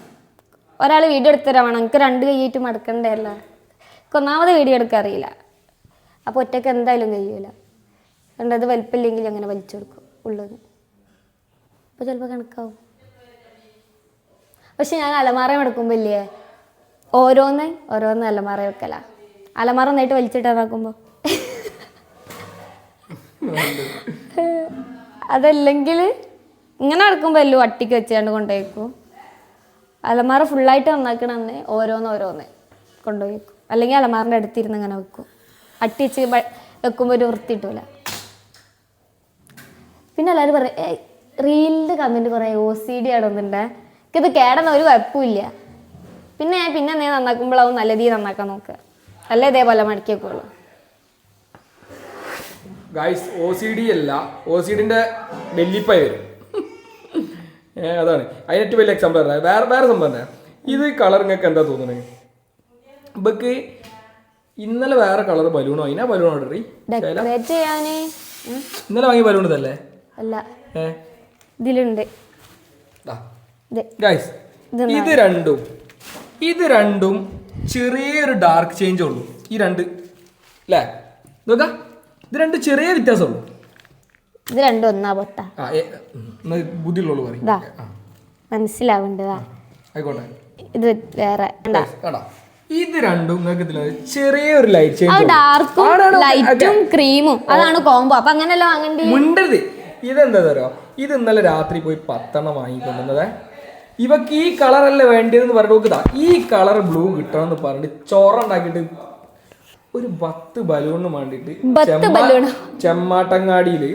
ഒരാൾ വീഡിയോ എടുത്തരാ വേണം, എനിക്ക് 2 കൈയായിട്ട് മടക്കണ്ടല്ല, എനിക്ക് ഒന്നാമത് വീഡിയോ എടുക്കാൻ അറിയില്ല. അപ്പോൾ ഒറ്റയ്ക്ക് എന്തായാലും കഴിയൂല, അതുകൊണ്ട് അത് വലിപ്പമില്ലെങ്കിൽ അങ്ങനെ വലിച്ചു കൊടുക്കും ഉള്ളത്. അപ്പോൾ ചിലപ്പോൾ കണക്കാവും. പക്ഷെ ഞാൻ അലമാറ മടക്കുമ്പോൾ ഇല്ലേ ഓരോന്ന് അലമാറ വെക്കല, അലമാറ ഒന്നായിട്ട് വലിച്ചിട്ടാ നോക്കുമ്പോൾ. അതല്ലെങ്കിൽ ഇങ്ങനെ നടക്കുമ്പോൾ എല്ലാം അട്ടിക്ക് വെച്ചാണ്ട് കൊണ്ടുപോയിക്കും. അലമാറ ഫുള്ളായിട്ട് നന്നാക്കണമെന്ന് ഓരോന്ന് കൊണ്ടുപോയി വെക്കും, അല്ലെങ്കിൽ അലമാറിൻ്റെ അടുത്തിരുന്ന് ഇങ്ങനെ വെക്കും. അട്ടി വെച്ച് വെക്കുമ്പോൾ ഒരു വൃത്തി കിട്ടൂല. പിന്നെ എല്ലാവരും പറയും റീലിൻ്റെ കമൻറ്റ് കുറേ OCD ആണെന്നുണ്ട്, എനിക്കിത് കേടുന്ന ഒരു കുഴപ്പമില്ല. പിന്നെ നീ നന്നാക്കുമ്പോഴാവും നല്ല രീതിയിൽ നന്നാക്കാൻ നോക്കുക, അല്ല ഇതേപോലെ മടക്കി വെക്കുള്ളൂ. ഗൈസ് OCD അല്ല, OCDന്റെ വെല്ലിപ്പായി വരും. അതാണ് അതിനേറ്റവും വലിയ എക്സാമ്പിൾ. വേറെ സംഭവം തന്നെ. ഇത് കളർ നിങ്ങൾക്ക് എന്താ തോന്നുന്നത്? ഇപ്പൊക്ക് ഇന്നലെ വേറെ കളർ ബലൂണോ അതിനാ ബലൂൺ ഓർഡർ ഇന്നലെ വാങ്ങിയ ബലൂൺ ഇതല്ലേ? അല്ല, ഇതിലുണ്ട്. ഗൈസ് ഇത് രണ്ടും ചെറിയൊരു ഡാർക്ക് ചേഞ്ച് ഉള്ളൂ. ഈ രണ്ട് അല്ലേ നോക്ക, ഇത് രണ്ട് ചെറിയ വ്യത്യാസമുള്ളൂ. ഇത് രണ്ടും ഒന്നാ പൊട്ട ബുദ്ധിയുള്ളൂ പറയും, മനസ്സിലാവേണ്ടതാ. ആയിക്കോട്ടെ, ഇത് വേറെ. ഇത് രണ്ടും ചെറിയൊരു ലൈറ്റ് ചേഞ്ച്, ഡാർക്കും ലൈറ്റും ക്രീമും, അതാണ് കോംബോ. അപ്പൊ അങ്ങനെയല്ല വാങ്ങണ്ടേ? മുണ്ടരുത്. ഇതെന്താ തരോ, ഇത് ഇന്നലെ രാത്രി പോയി 10 വാങ്ങിക്കൊണ്ടുവന്നതേ. ഇവക്ക് ഈ കളറല്ലേ വേണ്ടതെന്ന് പറഞ്ഞിട്ട് നോക്കുതാ, ഈ കളർ ബ്ലൂ കിട്ടണമെന്ന് പറഞ്ഞിട്ട് ചോറുണ്ടാക്കിയിട്ട് ഒരു 10 ബലൂണിന് വേണ്ടിയിട്ട് ചെമ്മാട്ടങ്ങാടിയില്,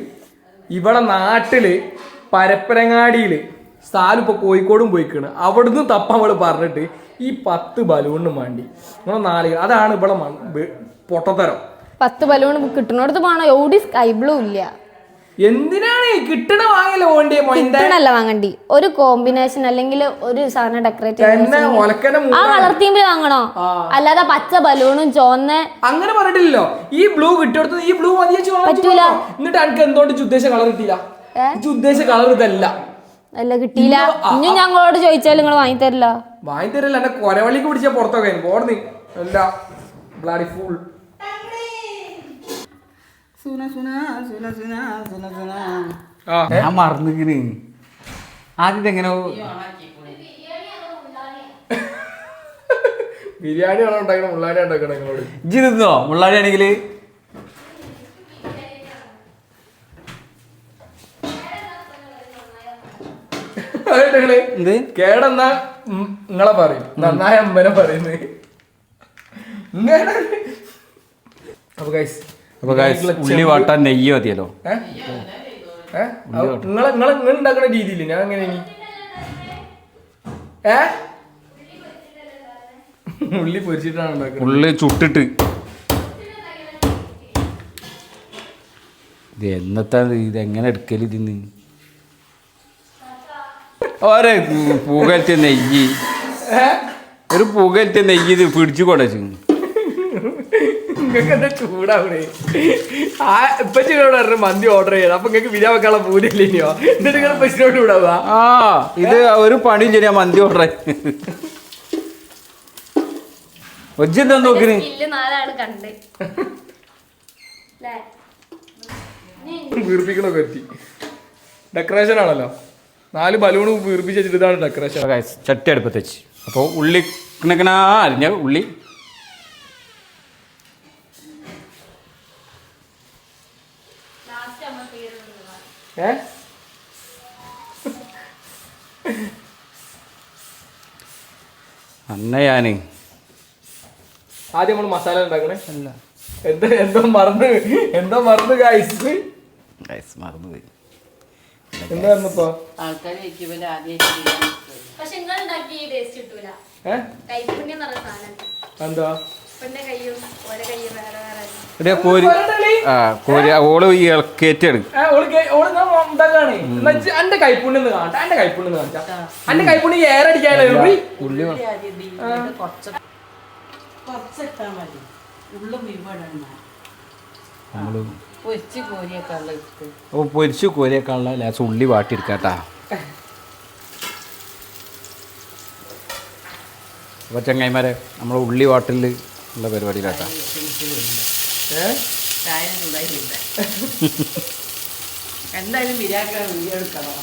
ഇവിടെ നാട്ടില് പരപ്പരങ്ങാടിയില് സാലും ഇപ്പൊ കോഴിക്കോടും പോയിക്കാണ്. അവിടുന്ന് തപ്പ അവള് പറഞ്ഞിട്ട് ഈ 10 ബലൂണിന് വേണ്ടി നമ്മളെ 4 അതാണ് ഇവിടെ പൊട്ടത്തരം. 10 ബലൂൺ കിട്ടുന്നിടത്ത് പോണോ? എവിടെ സ്കൈ ബ്ലൂ ഇല്ല. എന്തിനാണ് കിട്ടണ വാങ്ങലോ വേണ്ടിയ കിട്ടണല്ല വാങ്ങണ്ടി. ഒരു കോമ്പിനേഷൻ അല്ലെങ്കിൽ ഒരു സാധനം ഡെക്കറേറ്റ് ആ കളർ തീമിൽ വാങ്ങണോ? അല്ലാതെ പച്ച ബലൂണും ചോന്ന അങ്ങനെ പറഞ്ഞിട്ടില്ലല്ലോ. ഈ ബ്ലൂ കിട്ടിയെടുത്ത് ഈ ബ്ലൂ മതിയ പറ്റൂല. എന്നിട്ട് എനിക്ക് എന്തുകൊണ്ട് ഉദ്ദേശിച്ച കളർ കിട്ടിയില്ല? ഉദ്ദേശിച്ച കളർ ഇതല്ല. അല്ല കിട്ടിയില്ല. ഇനി ഞങ്ങളോട് ചോദിച്ചാൽ നിങ്ങൾ വാങ്ങി തരില്ല. വാങ്ങി തരില്ല. എന്നെ കൊരവള്ളിക്ക് പിടിച്ച പുറത്തൊക്കെ പോർന്ന് അല്ല ബ്ലാഡി ഫൂൾ. ഞാൻ മറന്നിങ്ങനെ ആദ്യത്തെ എങ്ങനെ ബിരിയാണി ആണോ ഉണ്ടാക്കണം മുള്ളാരി ഉണ്ടാക്കണം നിങ്ങളോട്? ഇജ്ജ് തിന്നോ മുള്ളാരി ആണെങ്കില്? കേടെന്നാ നിങ്ങളെ പറയും, നന്നായ അമ്മനെ പറയുന്നത്. ഉള്ളി വാട്ടാൻ നെയ്യ് മതിയല്ലോ. നിങ്ങൾ ഉണ്ടാക്കുന്ന രീതിയില് ഞാൻ എങ്ങനെ ഉള്ളി പൊരിച്ചിട്ടാണ് ഉണ്ടാക്കുന്നത്. ഉള്ളി ചുട്ടിട്ട് ഇത് എന്നത്തെ ഇതെങ്ങനെ എടുക്കല് ഇതിന്ന്? ഓരോ പുകലത്തെ നെയ്യ്, ഒരു പുകലത്തെ നെയ്യ് ഇത് പിടിച്ചു കൊടച്ചു. നിങ്ങൾക്ക് എന്താ ചൂടാവണേ? ഇപ്പൊ ചിലരോട് പറഞ്ഞു മന്തി ഓർഡർ ചെയ്യണം. അപ്പൊ നിങ്ങൾക്ക് ബിരിയാണി വെക്കാനുള്ള പൂരില്ലയോ? എന്നിട്ട് നിങ്ങൾ പശുനോട് വിടാവുക. ആ ഇത് ഒരു പണിയും ശരിയാ മന്തി ഓർഡർ ഒജ്ജെന്താ നോക്കിന്? വീർപ്പിക്കണൊക്കെ എത്തി. ഡെക്കറേഷൻ ആണല്ലോ. 4 ബലൂണ് വീർപ്പിച്ച് വെച്ചിട്ട് ഇതാണ് ഡെക്കറേഷൻ. ചട്ടി അടുപ്പത്ത് വെച്ച് അപ്പോൾ ഉള്ളി അരിഞ്ഞ ഉള്ളി അന്നയാന് ആദ്യം നമ്മൾ മസാല ഉണ്ടാക്കണേ. അല്ല എന്തോ മറന്നു ഗൈസ് മറന്നുപോയി. എന്താ പറഞ്ഞപ്പോ ആൾക്കാർ എന്താ ഓള് കേറ്റാണ്. എന്റെ കൈപ്പുണ്ണെന്ന് കാണട്ടെ. എന്റെ കൈപ്പുണ്ണെന്ന് കാണിച്ചാ എന്റെ കൈപ്പുണ്ണി ഏറടിക്കാനല്ലോ. കുറച്ചിട്ടാ മതി. ഉള്ളും പൊരിച്ചു കോരിയേക്കാളുള്ള ലേശം ഉള്ളി വാട്ടിയെടുക്കാട്ടാ. അപ്പൊ ചങ്ങായിമാരെ നമ്മളെ ഉള്ളി വാട്ടിൽ ഉള്ള പരിപാടിയിലാട്ടാ. എന്തായാലും ബിരിയാണി എടുക്കണോ?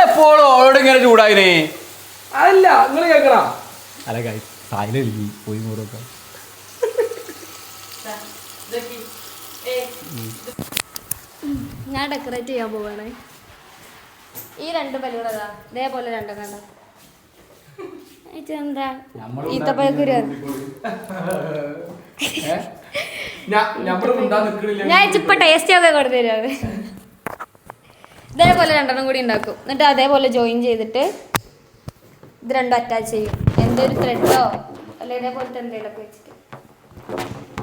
എപ്പോഴും അവളോട് ഇങ്ങനെ ചൂടായിനെ? അതല്ല നിങ്ങൾ കേക്കണ അല്ല സായിലി പോയി മൂറൊക്കെ ഞാൻ ഡെക്കറേറ്റ് ചെയ്യാൻ പോവാണ്. ഈ 2 ബലൂണതാ ഇതേപോലെ 2 കണ്ട എന്താ ഈത്തപ്പഴക്കുരു. ഞാൻ ഇപ്പൊ ടേസ്റ്റ് ഒക്കെ കൊടുത്തുതരാം. ഇതേപോലെ 2 കൂടി ഉണ്ടാക്കും. എന്നിട്ട് അതേപോലെ ജോയിൻ ചെയ്തിട്ട് ഇത് 2 അറ്റാച്ച് ചെയ്യും. എന്തൊരു ത്രെഡോ അല്ല ഇതേപോലത്തെ എന്തെങ്കിലുമൊക്കെ വെച്ചിട്ട്.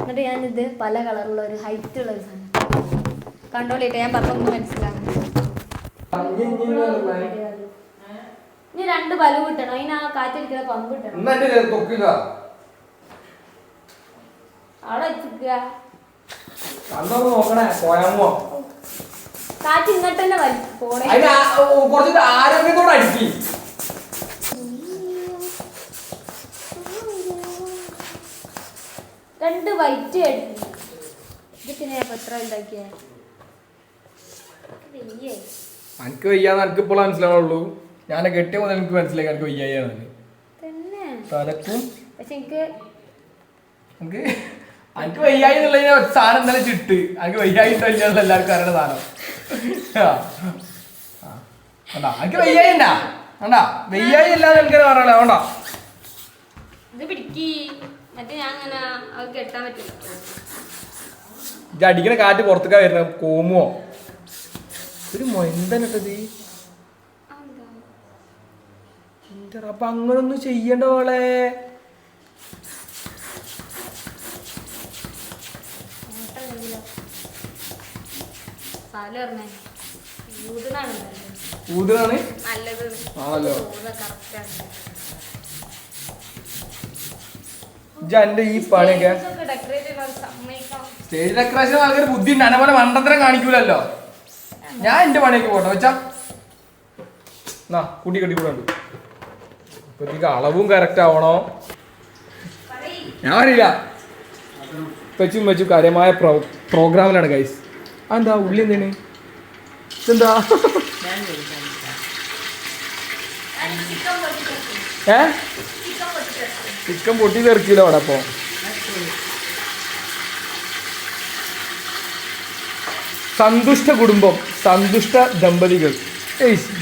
എന്നിട്ട് ഞാനിത് പല കളറുള്ള ഒരു ഹൈറ്റ് ഉള്ള ഒരു സാധനം കണ്ടോളിട്ട് ഞാൻ പറഞ്ഞൊന്നും മനസ്സിലാകും. ഇനി 2 ബലൂൺ കിട്ടണം. അതിന് ആ കാറ്റടിക്കുന്ന പമ്പ് കിട്ടണം. അവിടെ വെച്ചിരിക്കുക. കാറ്റ് ഇങ്ങോട്ട് തന്നെ പോണേ. ആരോഗ്യത്തോടെ അടിക്കി. രണ്ട് വൈറ്റ് അടിക്കി. ഇതൊക്കെ ഞാൻ എത്ര ഉണ്ടാക്കിയ എനിക്ക് വയ്യാന്ന് എനിക്ക് ഇപ്പോൾ മനസ്സിലാവുള്ളൂ. ഞാൻ കെട്ടിയ മുതൽ എനിക്ക് മനസ്സിലായി എനിക്ക് വയ്യായാണ് തലക്കും. പക്ഷെ എനിക്ക് വയ്യായി എന്നുള്ളതിനെ സാധനം എന്തായാലും ചിട്ട് എനിക്ക് വയ്യായി ഇല്ല എല്ലാവർക്കും അറിയണ സാധനം. എനിക്ക് വയ്യായി ഉണ്ടാ വെയ്യായി അല്ലാതെ എനിക്ക് പറയാനുള്ള വേണ്ട. ഇത് പിടിക്കി എന്നിട്ട് ഞാൻ അങ്ങനെ അത് കെട്ടാൻ പറ്റില്ല. ഇത് അടിക്കണ കാറ്റ് പുറത്തേക്കാ വരുന്നത് കോമുവോ ഒരു മൊന്തനിട്ടത്. അപ്പൊ അങ്ങനൊന്നും ചെയ്യണ്ട മോളെ. ഊതിനാണ് ആണല്ലോ. എന്റെ ഈ പണിയൊക്കെ സ്റ്റേജ് ഡെക്കറേഷൻ ആൾക്കാർ ബുദ്ധി ഉണ്ട്. പോലെ മണ്ടത്തരം കാണിക്കൂലല്ലോ. ഞാൻ എന്റെ പണിയൊക്കെ പോട്ടെ വെച്ചാ കൂട്ടി കെട്ടി കൂടെ ഉണ്ട്. ഇപ്പത്തേക്ക് അളവും കറക്റ്റ് ആവണോ ഞാൻ അറിയില്ല. വെച്ചും വെച്ചും കാര്യമായ പ്രോഗ്രാമിലാണ് ഗൈസ്. അതെന്താ ഉള്ളി എന്താണ് ഇതെന്താ ചിക്കൻ പൊട്ടി തെറിക്കില്ല അവിടെ. അപ്പൊ സന്തുഷ്ട കുടുംബം, സന്തുഷ്ട ദമ്പതികൾ.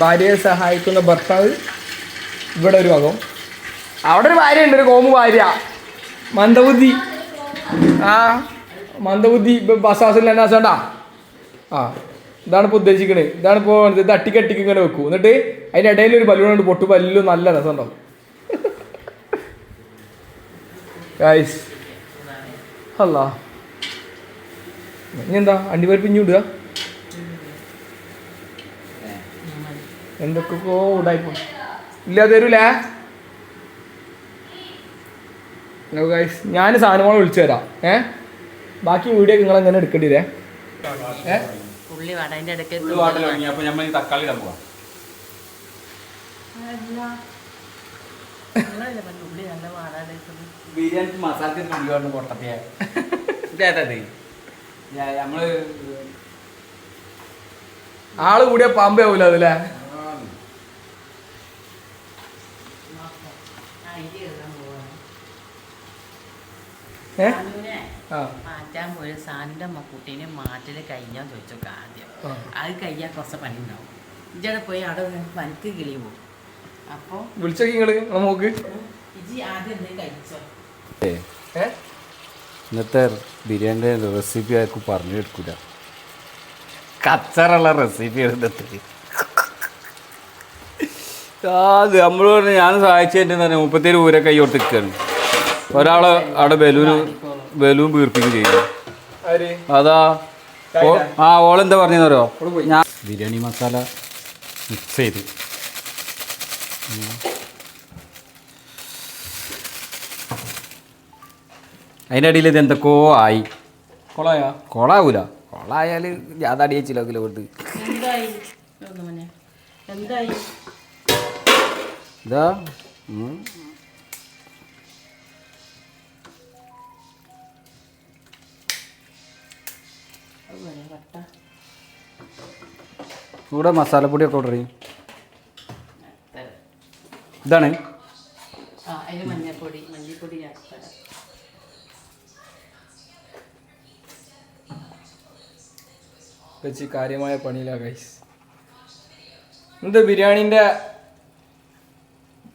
ഭാര്യയെ സഹായിക്കുന്ന ഭർത്താവ് ഇവിടെ ഒരു ഭാഗം, അവിടെ ഒരു ഭാര്യ ഉണ്ട്, ഒരു കോമു ഭാര്യ. മന്ദബുദ്ധി മന്ദബുദ്ധി ബസാസിൽ എന്നാസാണ്ടാ. ഇതാണ് ഇപ്പോൾ ഉദ്ദേശിക്കണേ. ഇതാണിപ്പോൾ ഇത് അട്ടിക്കട്ടിക്ക് ഇങ്ങനെ വെക്കും. എന്നിട്ട് അതിൻ്റെ ഇടയിൽ ഒരു ബലൂൺ കൊണ്ട് പൊട്ടു പല്ലും നല്ല രസമുണ്ടാവും. ഗൈസ് അല്ല ഇനി എന്താ അണ്ടിപ്പരിപ്പ് ഇഞ്ഞു ഇടുക. എന്തൊക്കെയോ ഉണ്ടായിപ്പോ ഇല്ല തരൂലേ. ഗൈസ് ഞാൻ സാധനങ്ങളെ വിളിച്ചു തരാം. ബാക്കി വീഡിയോ നിങ്ങൾ എങ്ങനെ എടുക്കേണ്ടി വരേ. തക്കാളി ഇടാൻ പോവാ. ബിരിയാണി മസാല പൊട്ടത്തിയ നമ്മള് ആള് കൂടിയ പാമ്പേ ആവൂല അതല്ലേ. മാറ്റാൻ പോയ സാനിന്റെ കുട്ടീനെ മാറ്റല് കഴിഞ്ഞാൽ ചോദിച്ചോക്കെ ആദ്യം. അത് കഴിഞ്ഞാൽ കുറച്ച് പണി ഉണ്ടാവും. ഇജടെ പോയി അവിടെ പനിക്ക് കിളി പോകും. അപ്പൊ വിളിച്ചോക്കി നിങ്ങള് നമുക്ക് ഇജി ആദ്യം എന്തെങ്കിലും കഴിച്ചോ. ഇന്നത്തെ ബിരിയാണിന്റെ റെസിപ്പി ആർക്കും പറഞ്ഞു എടുക്കൂല. കച്ചറുള്ള റെസിപ്പി ഇന്നത്തെ. അത് നമ്മൾ പറഞ്ഞ ഞാൻ സഹായിച്ചതിൻ്റെ തന്നെ 37 ഊരെ കൈ കൊടുത്ത് നിൽക്കുകയാണ്. ഒരാള് അവിടെ ബലൂൺ വീർപ്പിക്കുകയും ചെയ്യും. അതാ ഓളെന്താ പറഞ്ഞോ ഞാൻ ബിരിയാണി മസാല മിക്സ് ചെയ്ത് അതിൻ്റെ അടിയിൽ ഇത് എന്തൊക്കെയോ ആയി. കൊളാവൂല. കൊളായാൽ ഞാൻ അടിയച്ചില്ല കൊണ്ട് ഇതാ ഇവിടെ മസാലപ്പൊടിയൊക്കെ ഓർഡർ ചെയ്യും. ഇതാണ് മഞ്ഞപ്പൊടി മല്ലിപ്പൊടി വെച്ച് കാര്യമായ പണിയില്ല ഗൈസ്. എന്ത് ബിരിയാണിന്റെ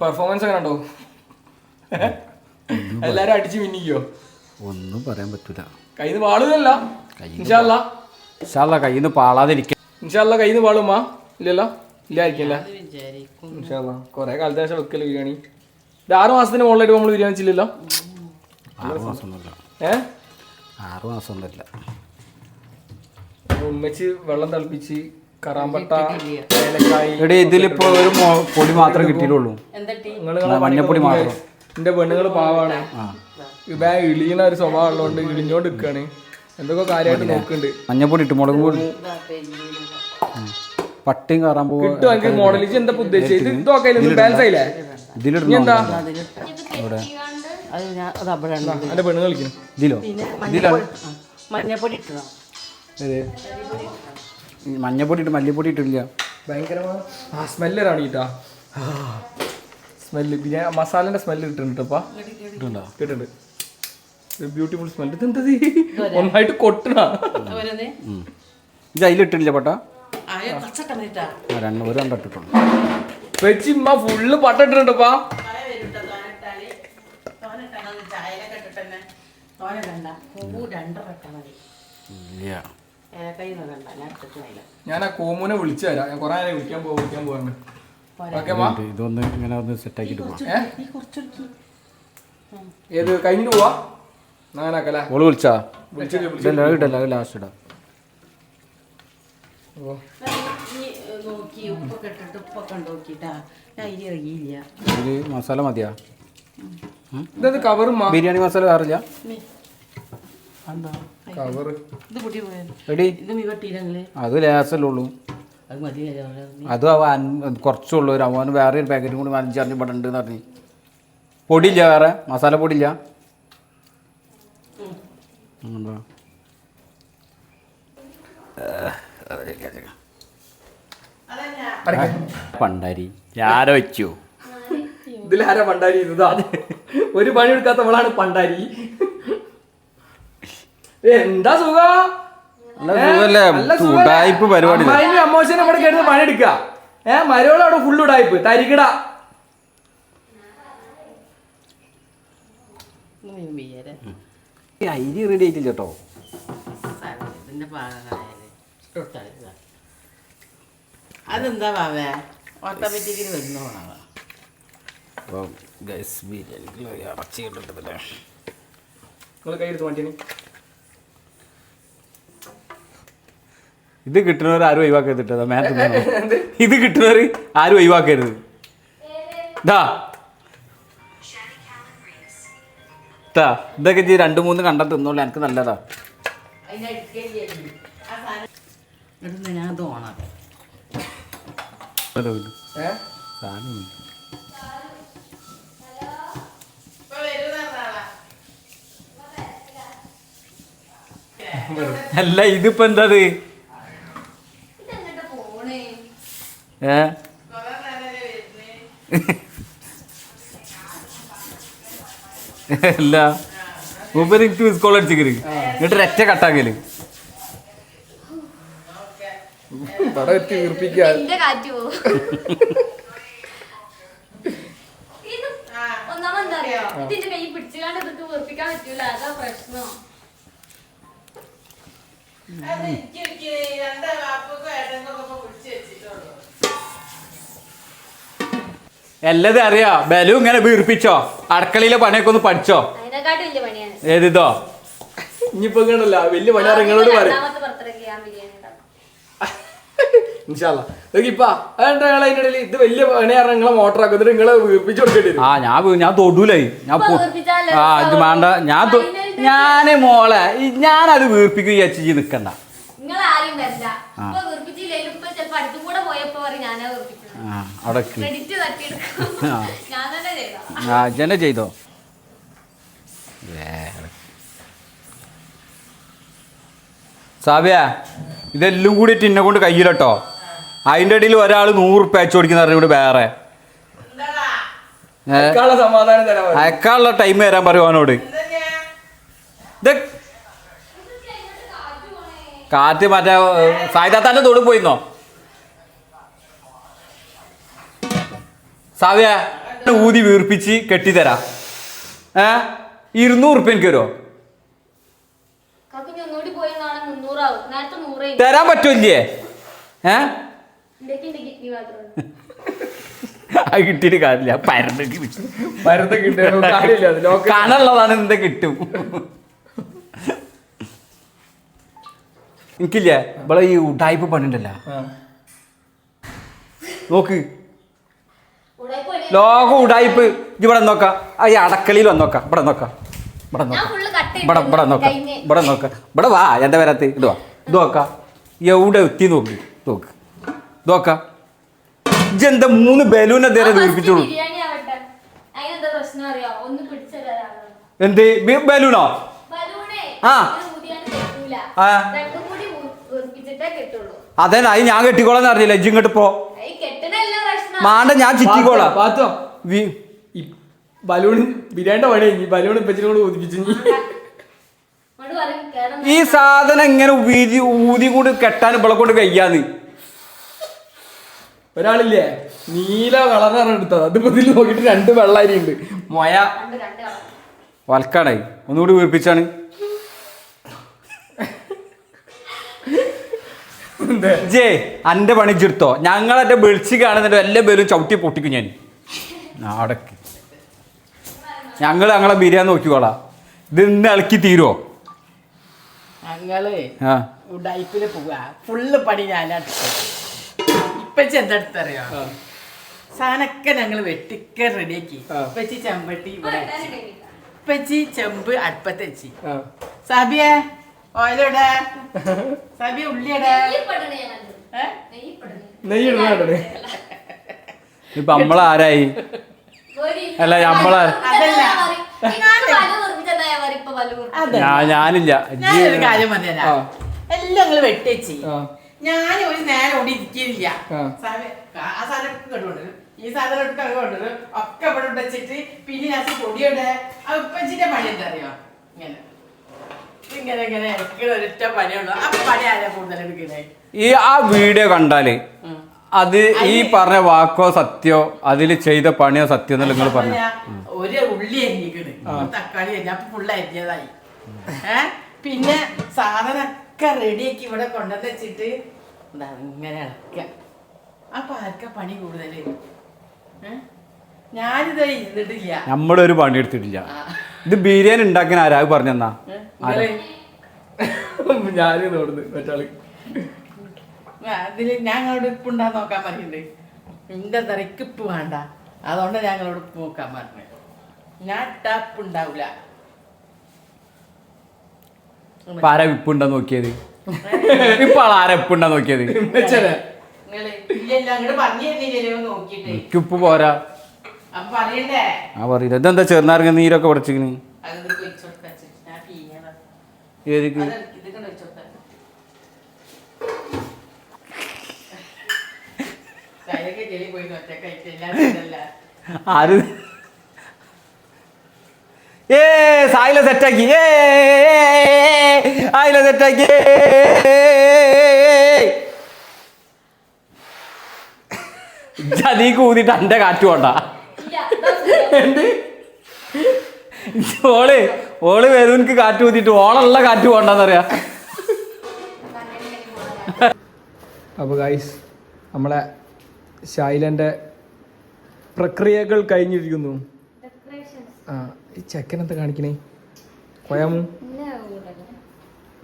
പെർഫോമൻസ് എങ്ങനെ ഉണ്ടോ? എല്ലാരും അടിച്ച് മിന്നിക്കോ? ഒന്നും പറയാൻ പറ്റൂല. കയ്യിൽ നിന്ന് പാളൂലല്ല. ഇൻഷാല്ലാ കയ്യിൽ നിന്ന് പാളാതിരിക്കും. ഇൻഷാല്ലാ കയ്യിൽ നിന്ന് പാളുമ്മാ? ഇല്ലല്ലോ, ഇല്ലായിരിക്കല്ലേ. ഇൻഷാല്ലാ കൊറേ കാലത്തിന് ശേഷം വെക്കല് ബിരിയാണി. ഇത് 6 മാസത്തിന് മുകളിലായിട്ട് നമ്മൾ ബിരിയാണി വെച്ചില്ലല്ലോ. 6 മാസമൊന്നുമില്ല. 6 മാസമൊന്നുമില്ല. ഉമ്മച്ച് വെള്ളം തിളപ്പിച്ച് കറാമ്പട്ട ഏലക്കായി. ഇതിലിപ്പോ ഒരു പൊടി മാത്രമേ കിട്ടിയിട്ടുള്ളൂ, മഞ്ഞപ്പൊടി മാത്രം. എന്റെ പെണ്ണുങ്ങൾ പാവാണ്. ഇപ്പൊ ഇളിയണ ഒരു സ്വഭാവം ഉള്ളതുകൊണ്ട് ഇളിഞ്ഞോണ്ട് നിൽക്കാണ്. എന്തൊക്കെ കാര്യമായിട്ട് നോക്കുന്നുണ്ട്. മഞ്ഞപ്പൊടി ഇട്ട് മുളകും പൊടി പട്ടിയും കയറാൻ പോകും. കിട്ടും എനിക്ക് മോഡലിച്ച് എന്താ ഉദ്ദേശിച്ചത്? ഇതൊക്കെ ബാലൻസ് ആയില്ലേ? എന്താ എന്റെ പെണ്ണുങ്ങൾ കളിക്കുന്നു. മഞ്ഞപ്പൊടി ഇട്ടോ? മഞ്ഞപ്പൊടി ഇട്ട് മല്ലിപ്പൊടി ഇട്ടില്ല. ഭയങ്കരമായ സ്മെല്ല് കാണിട്ടാ. സ്മെല്ല് പിന്നെ മസാലന്റെ സ്മെല്ല് കിട്ടുന്നുണ്ട്. കിട്ടുന്നുണ്ട് ബ്യൂട്ടിഫുൾ സ്മെല്ല്. ഇതെന്തത് ഒന്നായിട്ട് കൊട്ടണ. ഇത് അതിലിട്ടില്ല പട്ട. ഒരു കണ്ടിട്ടുള്ളൂ. വെച്ചിമ്മ ഫുള്ള് പട്ട ഇട്ടിട്ടുണ്ടപ്പാ. തോനെ കണ്ട പൂ 2 വട്ടം മതി ഇല്ല കൈ കണ്ട ഞാൻ എടുത്തിട്ടില്ല. ഞാൻ ആ കോമൂനെ വിളിച്ചു തരാം. ഞാൻ കുറെ നേരം വിളിക്കാൻ പോവാണ്. ഓക്കെ മാ. ഇതൊന്ന് ഇങ്ങനെ ഒന്ന് സെറ്റാക്കിട്ട് പോവാം. നീ കുറച്ചെടുക്കി ഏത് കഴിഞ്ഞിട്ട് പോവാ? അങ്ങനാക്കല്ലേ? ഓള് വിളിച്ചാ വിളിച്ചില്ല. ഇടല്ല ലാസ്റ്റ് ഇടാം. നീ നോക്കി ഉപ്പൊക്കെ ഇട്ടിട്ട് ഉപ്പൊക്കെ നോക്കിട്ടാ ഞാൻ ഇരി ഇറങ്ങിയില്ല. ഒരു മസാല മതിയാ? ഇതത് കവറും മാ. ബിരിയാണി മസാല വേറില്ല? കവറ് ഇത് പൊട്ടി പോയത് എടി ഇത് മീ വെട്ടിയില്ലേ? അത് ലേസല്ലേ ഉള്ളൂ. അത് മതി. അത് കുറച്ചുള്ളൂ. ഒരു അവന് വേറെ ഒരു പാക്കറ്റും കൂടി 5-6 ഇവിടെ ഉണ്ട് എന്ന് പറഞ്ഞു. പൊടിയില്ല, വേറെ മസാല പൊടിയില്ല. പണ്ടാരി ആരോ വെച്ചു. ഇതിലാരാ പണ്ടാരി? ഇതാ ഒരു പണി എടുക്കാത്തവളാണ് പണ്ടാരി. എന്താ സുഖം? ഉടായിപ്പ് പരിപാടി. അമ്മോശനെ ഇവിടെ കേട്ട് പണിയെടുക്ക. മരോള് അവിടെ ഫുള്ള് ഉടായിപ്പ് തരികിട. അരി റെഡി ആയിട്ടില്ല കേട്ടോ. ഇതിന്റെ അതെന്താ വാവേ ഓട്ടോമാറ്റിക്കലി വരുന്നോണാവാ. അപ്പം ബിരിയാണിക്ക് ഇറച്ചി കിട്ടത്തില്ലേ? നിങ്ങൾ കൈ എടുത്ത് മാറ്റിന്. ഇത് കിട്ടുന്നവർ ആരും ഒഴിവാക്കരുത് കേട്ടോ. ഇത് കിട്ടുന്നവർ ആരും ഒഴിവാക്കരുത്. ഇതൊക്കെ 2-3 കണ്ടാൽ തിന്നോളൂ. എനിക്ക് നല്ലതാ. ഞാൻ തോന്നാം അല്ല ഇതിപ്പോ എന്താ? അല്ല മൂപ്പര് എനിക്ക് മിസ് കോൾ അടിച്ചിക്കല് എന്നിട്ട് ഒറ്റ കട്ടാക്കല്. എന്റെ കാറ്റ് പോവും. ഒന്നാമെന്താ അറിയോ, ഇതിന്റെ കൈ പിടിച്ചുകൊണ്ട് ഇതൊക്കെ വെറുപ്പിക്കാൻ പറ്റൂല. അതാ പ്രശ്നം. എല്ലതും അറിയാ. ബലു ഇങ്ങനെ വീർപ്പിച്ചോ? അടുക്കളയിലെ പണിയൊക്കെ ഒന്ന് പഠിച്ചോ? അതിനെക്കാട്ടും വലിയ പണിയാണ്. ഏതിതോ? ഇനിയിപ്പോ കണ്ടല്ല വലിയ പണി നിങ്ങളോട് പറയും. അതിനിടയിൽ ഇത് വലിയ പണിയാറ് നിങ്ങളെ മോട്ടറാക്കും. എന്നിട്ട് നിങ്ങളെ വീർപ്പിച്ചു കൊടുക്കേണ്ടി വരും. ഞാൻ തൊടൂലായി. ഇത് വേണ്ട. ഞാന് മോളെ ഞാനത് വീർപ്പിക്കും. ചേച്ചി നിക്കണ്ട. അവിടെ ജന ചെയ്തോ. സാബിയ ഇതെല്ലാം കൂടിയിട്ട് എന്നെ കൊണ്ട് കയ്യിലട്ടോ. അതിൻ്റെ ഇടയിൽ ഒരാൾ 100 ഉറുപ്പിക അയച്ചു കൊടുക്കുന്ന ഇവിടെ വേറെ സമാധാനം തരാൻ അയക്കാനുള്ള ടൈം തരാൻ പറയും അവനോട്. ഇത് കാറ്റ് മറ്റേ സായിതാത്താൻ്റെ തൊടി പോയിന്നോ? സാവിയ ഊതി വീർപ്പിച്ച് കെട്ടിത്തരാം. 200 ഉറുപ്പിക എനിക്ക് തരുമോ? തരാൻ പറ്റുമല്ലേ? അത് കിട്ടിയിട്ട് കാര്യമില്ല. കണുള്ളതാണ്. എന്താ കിട്ടും? എനിക്കില്ലേ ഇവിടെ ഈ ഉടായ്പ പണിണ്ടല്ല. നോക്ക് ലോകം ഉടായ്പ്. ഇവിടെ നോക്കാം. ഈ അടക്കളയിൽ വന്നോക്കാം. ഇവിടെ നോക്കാം. ഇവിടെ നോക്കാം. ഇവിടെ നോക്കാം. ഇവിടെ നോക്കാം. ഇവിടെ വാ. എൻ്റെ പേരത്ത് ഇത് വാ. ഇത് നോക്കാം. എവിടെ എത്തി നോക്ക്. നോക്ക് നോക്കാം. ഇതെന്താ 3 ബലൂൺ നേരെ വീർപ്പിച്ചോളൂ. എന്ത് ബലൂണോ? അതെ അത് ഞാൻ കെട്ടിക്കോളാന്ന് അറിയില്ല. ഇജ്ജ് ഇങ്ങോട്ട് പോ. മാണ്ട ഞാൻ ചിറ്റിക്കോളാം. ബലൂൺ ബിരിയാണിന്റെ പണി കഴിഞ്ഞു. ബലൂൺ ഇപ്പച്ചിനോട് ഊതിപ്പിച്ചു. ഈ സാധനം ഇങ്ങനെ ഊതി കൂടി കെട്ടാൻ ഇവിടെ കൊണ്ട് കയ്യാന്ന്. ഒരാളില്ലേ നീല കളറാണ് എടുത്തത്. അതിപ്പോ ഇതിൽ നോക്കിട്ട് 2 വെള്ളരി ഉണ്ട്. മൊയ വൽക്കാടായി ഒന്നുകൂടി വീർപ്പിച്ചാണ്. ജേ അന്റെ പണി ചെടുത്തോ, ഞങ്ങളെന്റെ വിളിച്ച് കാണുന്നുണ്ട് എല്ലാ പേരും ചവിട്ടി പൊട്ടിക്കും ഞാൻ അടക്ക്. ഞങ്ങളെ ബിരിയാണി നോക്കിക്കോളാം. ഇത് ഇന്ന് ഇളക്കി തീരുമോ? ഞങ്ങള് ആ ഉഡായിപ്പില് പോവാ, ഫുള്ള് പണി ഞാനാണ്. ഇപ്പച്ചി എന്തെടുത്തറിയോ, സാധനമൊക്കെ ഞങ്ങൾ വെട്ടിക്ക റെഡിയാക്കി. ഇപ്പച്ചി ചെമ്പട്ടി ഇവിടെ വെച്ച്, ഇപ്പച്ചി ചെമ്പ് അടുപ്പത്ത് വെച്ച്. സാബിയെ ഓയിലിടെ, സാബിയ ഉള്ളിയുടെ ഇപ്പൊ നമ്മളാരായി? അല്ല നമ്മളെ ഞാനില്ല. ഞാനൊരു കാര്യം പറഞ്ഞുതരാം. എല്ലാം ഞങ്ങള് വെട്ടിച്ച്, ഞാൻ ഒരു നേരം ഓടി ഇരിക്കുന്നില്ല. ആ സാധനം കേട്ടുകൊണ്ടു, ഈ സാധനം കേട്ടുകൊണ്ടു ഒക്കെ ഇവിടെ വെച്ചിട്ട് പിന്നെ ഞാൻ പൊടിയുടെ ആ ഉപ്പച്ചിന്റെ പണി എന്താ അറിയോ, ഇങ്ങനെ ഇങ്ങനെ ഇങ്ങനെ എനിക്ക് ഒരൊറ്റ പണിയുള്ളൂ. ആ പണി ആരാ കൂടുതൽ എടുക്കണേ? ഈ ആ വീഡിയോ കണ്ടാല് അത് ഈ പറഞ്ഞ വാക്കോ സത്യോ അതിൽ ചെയ്ത പണിയോ സത്യം എന്നല്ല നിങ്ങൾ പറഞ്ഞു. ഒരു ഉള്ളി അരിഞ്ഞിക്കണ്, തക്കാളി അരിഞ്ഞ അപ്പൊ ഫുള്ള് അരിഞ്ഞതായി. പിന്നെ സാധനമൊക്കെ റെഡിയാക്കി ഇവിടെ കൊണ്ടുവന്ന് വെച്ചിട്ട് ഇങ്ങനെ ഇളക്ക. അപ്പൊ ആർക്കാ പണി കൂടുതല്? ഞാനിത് ഇരുന്നിട്ടില്ല, നമ്മളൊരു പണി എടുത്തിട്ടില്ല. ഇത് ബിരിയാണി ഉണ്ടാക്കാൻ ആരാ പറഞ്ഞെന്നാ? ഞാനും തോന്നുന്നു മറ്റാള്. അതില് ഞങ്ങളോട് ഉപ്പ് ഉണ്ടാ നോക്കാൻ പറഞ്ഞിട്ടുണ്ട്. എന്റെ തറയ്ക്ക് ഉപ്പ് വേണ്ട, അതുകൊണ്ട് ഞങ്ങളോട് ഉപ്പ് നോക്കാൻ പറഞ്ഞു. ഞാൻ ഉപ്പ് ഉണ്ടാവൂല. ഇപ്പൊ ആരാ ഉപ്പുണ്ടാ നോക്കിയത്? ഇപ്പൊ ആരാ ഉപ്പുണ്ടാ നോക്കിയത്? അങ്ങോട്ട് പറഞ്ഞു തരുന്നില്ലല്ലോ നോക്കിട്ട്. എനിക്ക് ഉപ്പ് പോരാ. അപ്പൊ പറയണ്ടേ? ആ പറയില്ല. ഇതെന്താ ചെറുനാരങ്ങ നീരൊക്കെ പഠിച്ചിക്കണ്? ഏതൊക്കെ ആര് സായില സെറ്റാക്കി, ആയില സെറ്റാക്കി. ചതി കൂതിട്ട് എന്റെ കാറ്റ് പോണ്ട. ഓള് വേദനക്ക് കാറ്റ് കൂതിട്ട് ഓളുള്ള കാറ്റ് പോണ്ടെന്നറിയാ. അപ്പോൾ ഗൈസ്, നമ്മളെ ഷൈലൻ്റെ പ്രക്രിയകൾ കഴിഞ്ഞിരിക്കുന്നു. ആ ഈ ചെക്കനെന്താ കാണിക്കണേ കൊയാമു?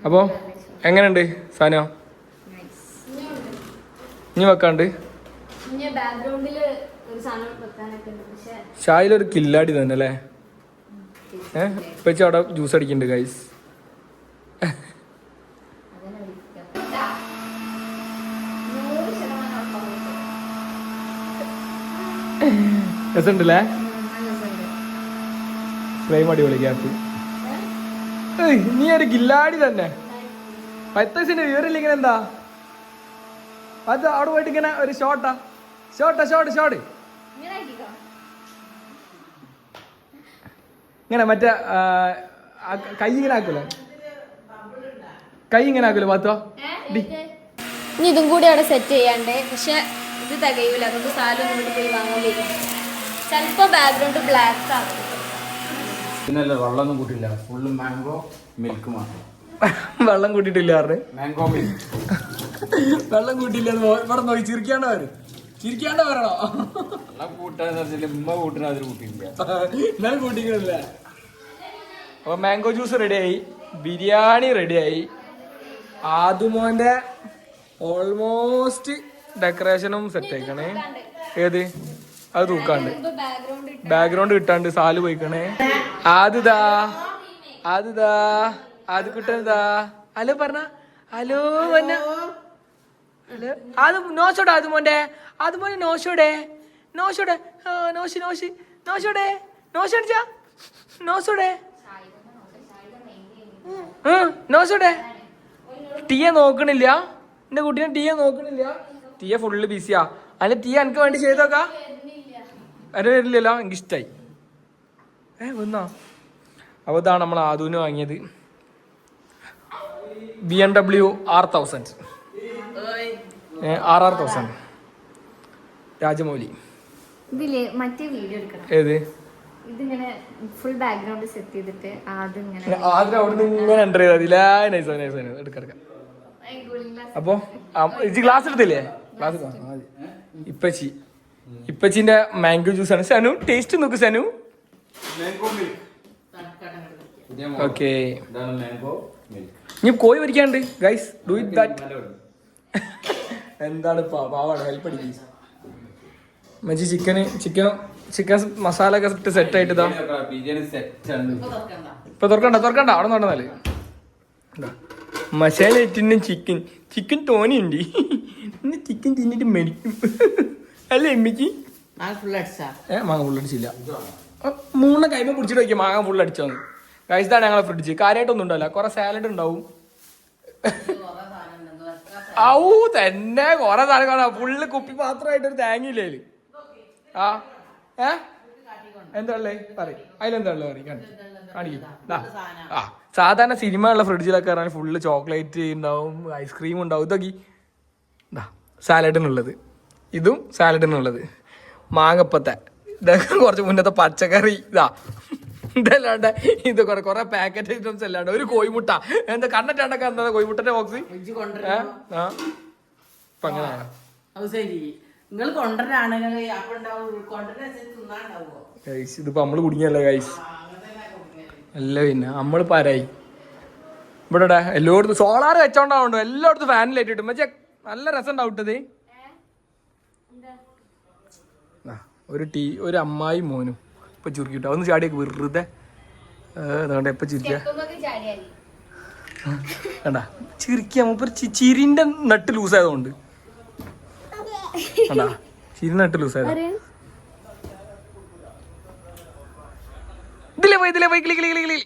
അപ്പോൾ എങ്ങനെയുണ്ട് സാനോ? ഇനി വെക്കാണ്ട് ഷായിലൊരു കില്ലാടി തന്നെ അല്ലേ? ഇപ്പച്ചി അവിടെ ജ്യൂസ് അടിക്കുന്നുണ്ട് ഗൈസ്. രസമുണ്ടല്ലേ? ഫ്ലെയിം അടിപൊളി ഗ്യാപ്പ്. നീ ഒരു കില്ലാടി തന്നെ. 10 വയസ്സിന്റെ വിവരമില്ല. ഇങ്ങനെ എന്താ അത് അവിടെ പോയിട്ട് ഇങ്ങനെ ഒരു ഷോട്ട് ഇങ്ങനെ മറ്റേ കൈ ഇങ്ങനെ ആക്കൂലേ പാത്തോ? ഇനി ഇതും കൂടി അവിടെ സെറ്റ് ചെയ്യാണ്ടേ, പക്ഷെ ഇത് തികയൂല. അതുകൊണ്ട് സാലം ഒന്നും പോയി വാങ്ങാൻ. ചിലപ്പോ ബാക്ക്ഗ്രൗണ്ട് ബ്ലാക്ക് ആക്കും. പിന്നല്ല വെള്ളമൊന്നും കൂട്ടില്ല, ഫുള്ള് മാംഗോ മിൽക്ക് മാത്രം. വെള്ളം കൂട്ടിട്ടില്ല മാംഗോ മിൽക്ക് വെള്ളം കൂട്ടില്ല. ഇവിടെ നോക്കി ചിരിക്കാണ്ടോ വരണോ? വെള്ളം കൂട്ടാന്ന് ഉമ്മ കൂട്ടിന് അതിൽ കൂട്ടിയില്ല, എന്നാലും കൂട്ടിക്കണില്ല. അപ്പൊ മാംഗോ ജ്യൂസ് റെഡിയായി, ബിരിയാണി റെഡിയായി. ആദുമോന്റെ ഓൾമോസ്റ്റ് ഡെക്കറേഷനും സെറ്റ് ആയിക്കണേ. ഏത് അത് തൂക്കാണ്ട് ബാക്ക്ഗ്രൗണ്ട് കിട്ടാണ്ട് സാല് പോയിക്കണേ. അത് കിട്ടതാ. ഹലോ പറഞ്ഞ ഹലോ പറഞ്ഞ ഹലോ. അത് നോശോടെ അതുമോന്റെ നോശോടെ നോശോടെ ടീയ നോക്കണില്ല, എന്റെ കുട്ടീനെ ടീയ നോക്കണില്ല. ടീയ ഫുള്ള് ബിസിയാ. അല്ല ടീയ എനിക്ക് വേണ്ടി ചെയ്തോക്കാ. അത് വരില്ലല്ലോ, എനിക്ക് ഇഷ്ടായി. വന്നോ? അപ്പോൾ ഇതാണ് നമ്മൾ ആദൂന് വാങ്ങിയത്, BMW R1000 RR1000 രാജമൗലി. മറ്റേ വീഡിയോ എടുക്കണം. ഏത് ഇതിങ്ങനെ ഫുൾ ബാക്ക്ഗ്രൗണ്ട് സെറ്റ് ചെയ്തിട്ട് ആദ്യം ഇങ്ങനെ ആദ്യം അവിടെ നിന്ന് ഇങ്ങനെ എൻ്റർ ചെയ്താൽ എടുക്കാം. അപ്പൊ ഇജ്ജ് ഗ്ലാസ് എടുത്തില്ലേ? ഗ്ലാസ് ഇപ്പച്ചിന്റെ മാംഗോ ജ്യൂസ് ആണ്. സനു ടേസ്റ്റ് നോക്ക് സനു. ഓക്കെ ഇനി കോഴി പൊരിക്കാണ്ട് ഗൈസ്, ഡു ഇറ്റ് ദാറ്റ്. എന്താണ് പാവാണ്, ഹെൽപ്പ് അടിക്കും മച്ചി. ചിക്കൻ മസാല ഒക്കെ ഇട്ട് സെറ്റ് ആയിട്ട് ഇതാ. ഇപ്പൊ തുറക്കണ്ട അവിടെ നോണ്ടെന്നാല് മസാല ഇട്ടിന് ചിക്കൻ തോനെയുണ്ട്. ഇന്ന് ചിക്കൻ തിന്നിട്ട് മരിക്കും അല്ലേ എമ്മിക്ക്? മാങ്ങ ഫുൾ അടിച്ചില്ല. 3 കൈമ പിടിച്ചിട്ട് വയ്ക്കും മാങ്ങ ഫുൾ അടിച്ചോന്ന്. ഗൈസ് ഇതാണ് ഞങ്ങളെ ഫ്രിഡ്ജ്. കാര്യമായിട്ടൊന്നും ഉണ്ടാവില്ല, കുറെ സാലഡ് ഉണ്ടാവും. ഔ തന്നെ കൊറേ സാധനം കാണാം. ഫുള്ള് കുപ്പി പാത്രമായിട്ടൊരു തേങ്ങയില്ലേ ആ എന്താ ഉള്ളേ പറയും. അതിലെന്താ ഉള്ളത് കാണിക്കും. ആ സാധാരണ സിനിമ ഉള്ള ഫ്രിഡ്ജിലൊക്കെ പറഞ്ഞാൽ ഫുള്ള് ചോക്ലേറ്റ് ഉണ്ടാവും, ഐസ്ക്രീം ഉണ്ടാവും. ഇതൊക്കെ സാലഡിനുള്ളത്, ഇതും സാലഡിനുള്ളത്. മാങ്ങപ്പത്തെ ഇതൊക്കെ കുറച്ച് മുന്നത്തെ പച്ചക്കറി ഇതല്ലാണ്ട് ഇത് കുറെ പാക്കറ്റ് ഐറ്റംസ് അല്ലാണ്ട് ഒരു കോഴിമുട്ട എന്താ കണ്ടിട്ടുണ്ടൊക്കെ എന്താ കോഴിമുട്ടന്റെ ബോക്സ് ഇപ്പൊ അങ്ങനെയാണ്. നിങ്ങൾ കൊണ്ടുവരാണ് ഇതിപ്പോ നമ്മള് കുടുങ്ങിയല്ലേ ഗൈസ്? അല്ല പിന്നെ നമ്മള് പാരായി. ഇവിടെ എല്ലായിടത്തും സോളാർ വെച്ചോണ്ടാവുണ്ടോ, എല്ലായിടത്തും ഫാനിലായിട്ട് കിട്ടും. മറ്റേ നല്ല രസം ഉണ്ടാവിട്ടത്. ഒരു അമ്മായി മോനും ഇപ്പൊ ചുരുക്കിട്ടോ ഒന്ന് ചാടിയൊക്കെ വെറുതെ അതുകൊണ്ട് എപ്പൊ ചിരിക്ക കണ്ട ചിരിക്കുക. മൂപ്പര് ചിരിന്റെ നട്ട് ലൂസായതുകൊണ്ട് കണ്ടാ ചിരി നട്ട് ലൂസായത്. ഇതിലേ പോയി കിളി കിളി കിളി കിളി